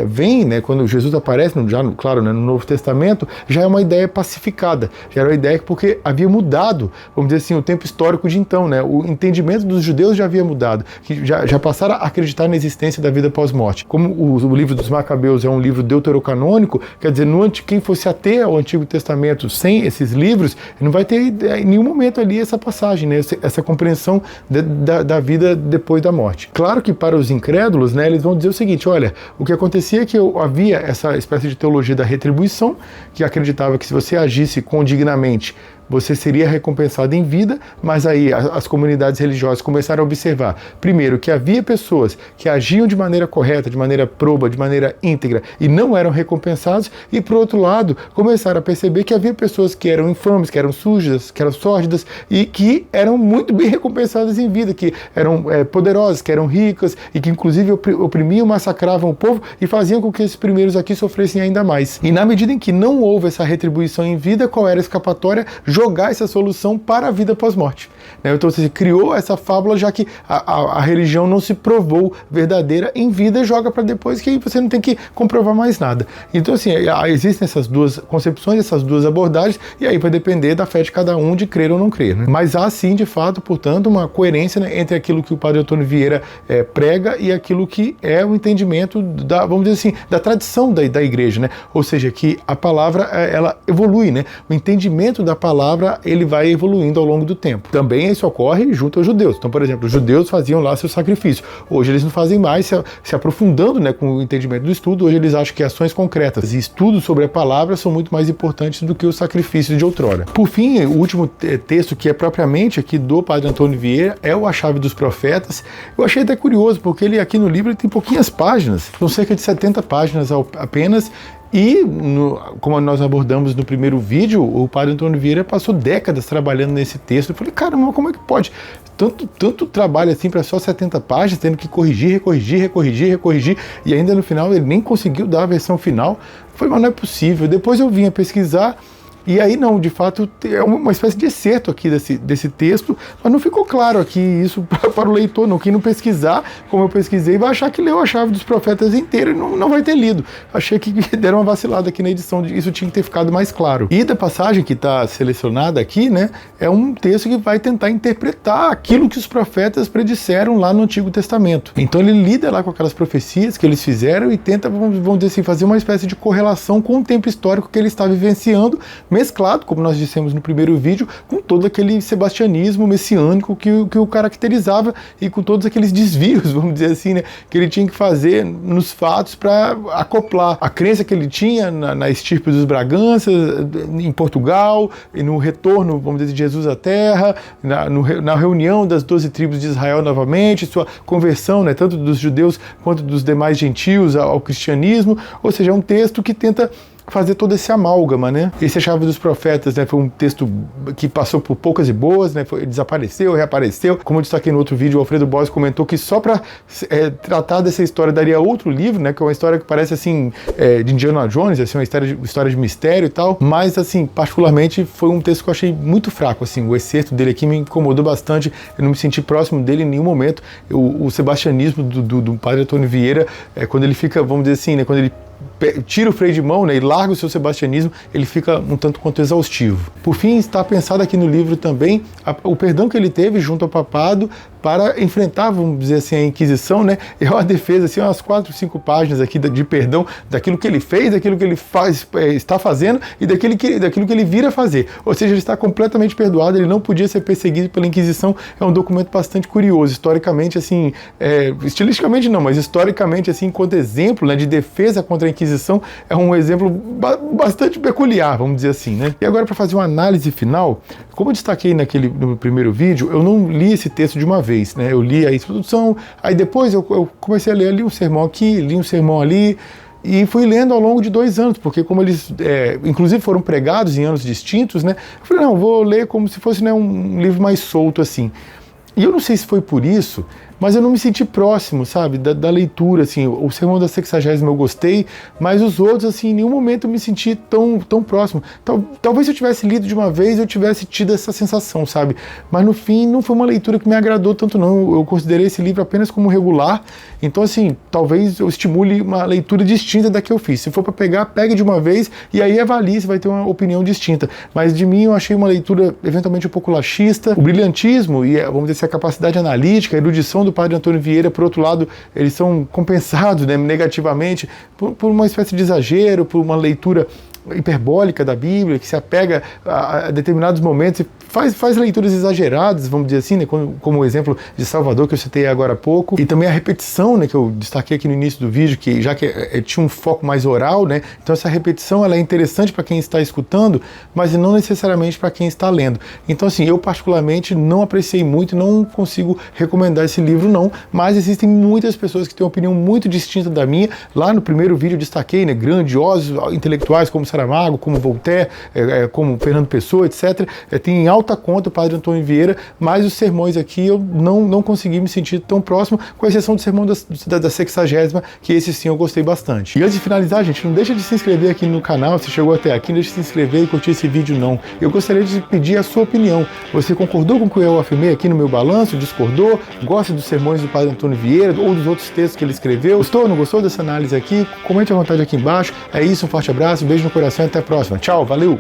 vem, né, quando Jesus aparece, claro, né, no Novo Testamento, já é uma ideia pacificada, já era uma ideia porque havia mudado, vamos dizer assim, o tempo histórico de então, né, o entendimento dos judeus já havia mudado, que já passaram a acreditar na existência da vida pós-morte. Como o livro dos Macabeus é um livro deuterocanônico, quer dizer, quem fosse até ao Antigo Testamento sem esses livros, não vai ter em nenhum momento ali essa passagem, né, essa compreensão da vida depois da morte. Claro que para os incrédulos, né, eles vão dizer o seguinte, olha, o que acontecia é que havia essa espécie de teologia da retribuição, que acreditava que se você agisse condignamente, você seria recompensado em vida, mas aí as comunidades religiosas começaram a observar, primeiro, que havia pessoas que agiam de maneira correta, de maneira proba, de maneira íntegra, e não eram recompensados, e por outro lado, começaram a perceber que havia pessoas que eram infames, que eram sujas, que eram sórdidas, e que eram muito bem recompensadas em vida, que eram poderosas, que eram ricas, e que inclusive oprimiam, massacravam o povo, e faziam com que esses primeiros aqui sofressem ainda mais. E na medida em que não houve essa retribuição em vida, qual era a escapatória? Jogar essa solução para a vida pós-morte. Então você criou essa fábula, já que a religião não se provou verdadeira em vida, joga para depois, que aí você não tem que comprovar mais nada. Então assim, existem essas duas concepções, essas duas abordagens, e aí vai depender da fé de cada um de crer ou não crer, né? Mas há sim, de fato, portanto, uma coerência, né, entre aquilo que o padre Antônio Vieira prega e aquilo que é o entendimento vamos dizer assim, da tradição da igreja, né? Ou seja, que a palavra ela evolui, né? O entendimento da palavra ele vai evoluindo ao longo do tempo. Também isso ocorre junto aos judeus. Então, por exemplo, os judeus faziam lá seu sacrifício. Hoje eles não fazem mais, se aprofundando, né, com o entendimento do estudo. Hoje eles acham que ações concretas e estudos sobre a palavra são muito mais importantes do que os sacrifícios de outrora. Por fim, o último texto, que é propriamente aqui do padre Antônio Vieira, é o A Chave dos Profetas. Eu achei até curioso, porque ele aqui no livro ele tem pouquinhas páginas, são cerca de 70 páginas apenas. E, como nós abordamos no primeiro vídeo, o padre Antônio Vieira passou décadas trabalhando nesse texto. Eu falei, caramba, como é que pode? Tanto trabalho assim para só 70 páginas, tendo que corrigir, e ainda no final ele nem conseguiu dar a versão final. Eu falei, mas não é possível. Depois eu vim a pesquisar E aí não, de fato, é uma espécie de excerto aqui desse texto, mas não ficou claro aqui isso para o leitor, não. Quem não pesquisar, como eu pesquisei, vai achar que leu a Chave dos Profetas inteira e não vai ter lido. Achei que deram uma vacilada aqui na edição, isso tinha que ter ficado mais claro. E da passagem que está selecionada aqui, né, é um texto que vai tentar interpretar aquilo que os profetas predisseram lá no Antigo Testamento. Então ele lida lá com aquelas profecias que eles fizeram e tenta, vamos dizer assim, fazer uma espécie de correlação com o tempo histórico que ele está vivenciando, mesclado, como nós dissemos no primeiro vídeo, com todo aquele sebastianismo messiânico que o caracterizava e com todos aqueles desvios, vamos dizer assim, né, que ele tinha que fazer nos fatos para acoplar a crença que ele tinha na estirpe dos Braganças, em Portugal, e no retorno, vamos dizer, de Jesus à Terra, na reunião das 12 tribos de Israel novamente, sua conversão, né, tanto dos judeus quanto dos demais gentios ao cristianismo. Ou seja, é um texto que tenta fazer todo esse amálgama, né? Esse A Chave dos Profetas, né, foi um texto que passou por poucas e boas, né, desapareceu, reapareceu. Como eu destaquei no outro vídeo, o Alfredo Bós comentou que só para tratar dessa história daria outro livro, né, que é uma história que parece assim, de Indiana Jones, assim, uma história de mistério e tal, mas assim, particularmente foi um texto que eu achei muito fraco, assim, o excerto dele aqui me incomodou bastante, eu não me senti próximo dele em nenhum momento. O sebastianismo do padre Antônio Vieira, quando ele fica, vamos dizer assim, né, quando ele tira o freio de mão, né, e larga o seu sebastianismo, ele fica um tanto quanto exaustivo. Por fim, está pensado aqui no livro também o perdão que ele teve junto ao papado para enfrentar, vamos dizer assim, a Inquisição, né? É uma defesa, assim, umas 4, 5 páginas aqui de perdão daquilo que ele fez, daquilo que ele está fazendo e daquilo que ele vira a fazer. Ou seja, ele está completamente perdoado, ele não podia ser perseguido pela Inquisição. É um documento bastante curioso, historicamente, assim, estilisticamente não, mas historicamente, assim, enquanto exemplo, né, de defesa contra a Inquisição, é um exemplo bastante peculiar, vamos dizer assim, né? E agora, para fazer uma análise final, como eu destaquei no primeiro vídeo, eu não li esse texto de uma vez, né? Eu li a introdução, aí depois eu comecei a ler ali um sermão aqui, li um sermão ali, e fui lendo ao longo de 2 anos, porque como eles, inclusive, foram pregados em anos distintos, né? Eu falei, não, vou ler como se fosse, né, um livro mais solto, assim. E eu não sei se foi por isso, mas eu não me senti próximo, sabe, da leitura, assim. O Sermão da 60ª eu gostei, mas os outros, assim, em nenhum momento eu me senti tão próximo. Talvez se eu tivesse lido de uma vez, eu tivesse tido essa sensação, sabe, mas no fim não foi uma leitura que me agradou tanto não. Eu considerei esse livro apenas como regular, então assim, talvez eu estimule uma leitura distinta da que eu fiz. Se for para pegar, pegue de uma vez e aí avalie se vai ter uma opinião distinta, mas de mim eu achei uma leitura eventualmente um pouco laxista. O brilhantismo e, vamos dizer assim, a capacidade analítica, a erudição do padre Antônio Vieira, por outro lado, eles são compensados, né, negativamente por uma espécie de exagero, por uma leitura hiperbólica da Bíblia, que se apega a determinados momentos e faz leituras exageradas, vamos dizer assim, né, como o exemplo de Salvador que eu citei agora há pouco, e também a repetição, né, que eu destaquei aqui no início do vídeo, que já que tinha um foco mais oral, né, então essa repetição ela é interessante para quem está escutando, mas não necessariamente para quem está lendo. Então assim, eu particularmente não apreciei muito, não consigo recomendar esse livro não, mas existem muitas pessoas que têm uma opinião muito distinta da minha. Lá no primeiro vídeo eu destaquei, né, grandiosos intelectuais como Saramago, como Voltaire, como Fernando Pessoa, etc. Tem em alta conta o padre Antônio Vieira, mas os sermões aqui eu não consegui me sentir tão próximo, com exceção do sermão da 60ª, que esse sim eu gostei bastante. E antes de finalizar, gente, não deixa de se inscrever aqui no canal. Se chegou até aqui, não deixa de se inscrever e curtir esse vídeo não. Eu gostaria de pedir a sua opinião. Você concordou com o que eu afirmei aqui no meu balanço? Discordou? Gosta dos sermões do padre Antônio Vieira ou dos outros textos que ele escreveu? Gostou? Não gostou dessa análise aqui? Comente à vontade aqui embaixo. É isso, um forte abraço, um beijo no coração e até a próxima. Tchau, valeu!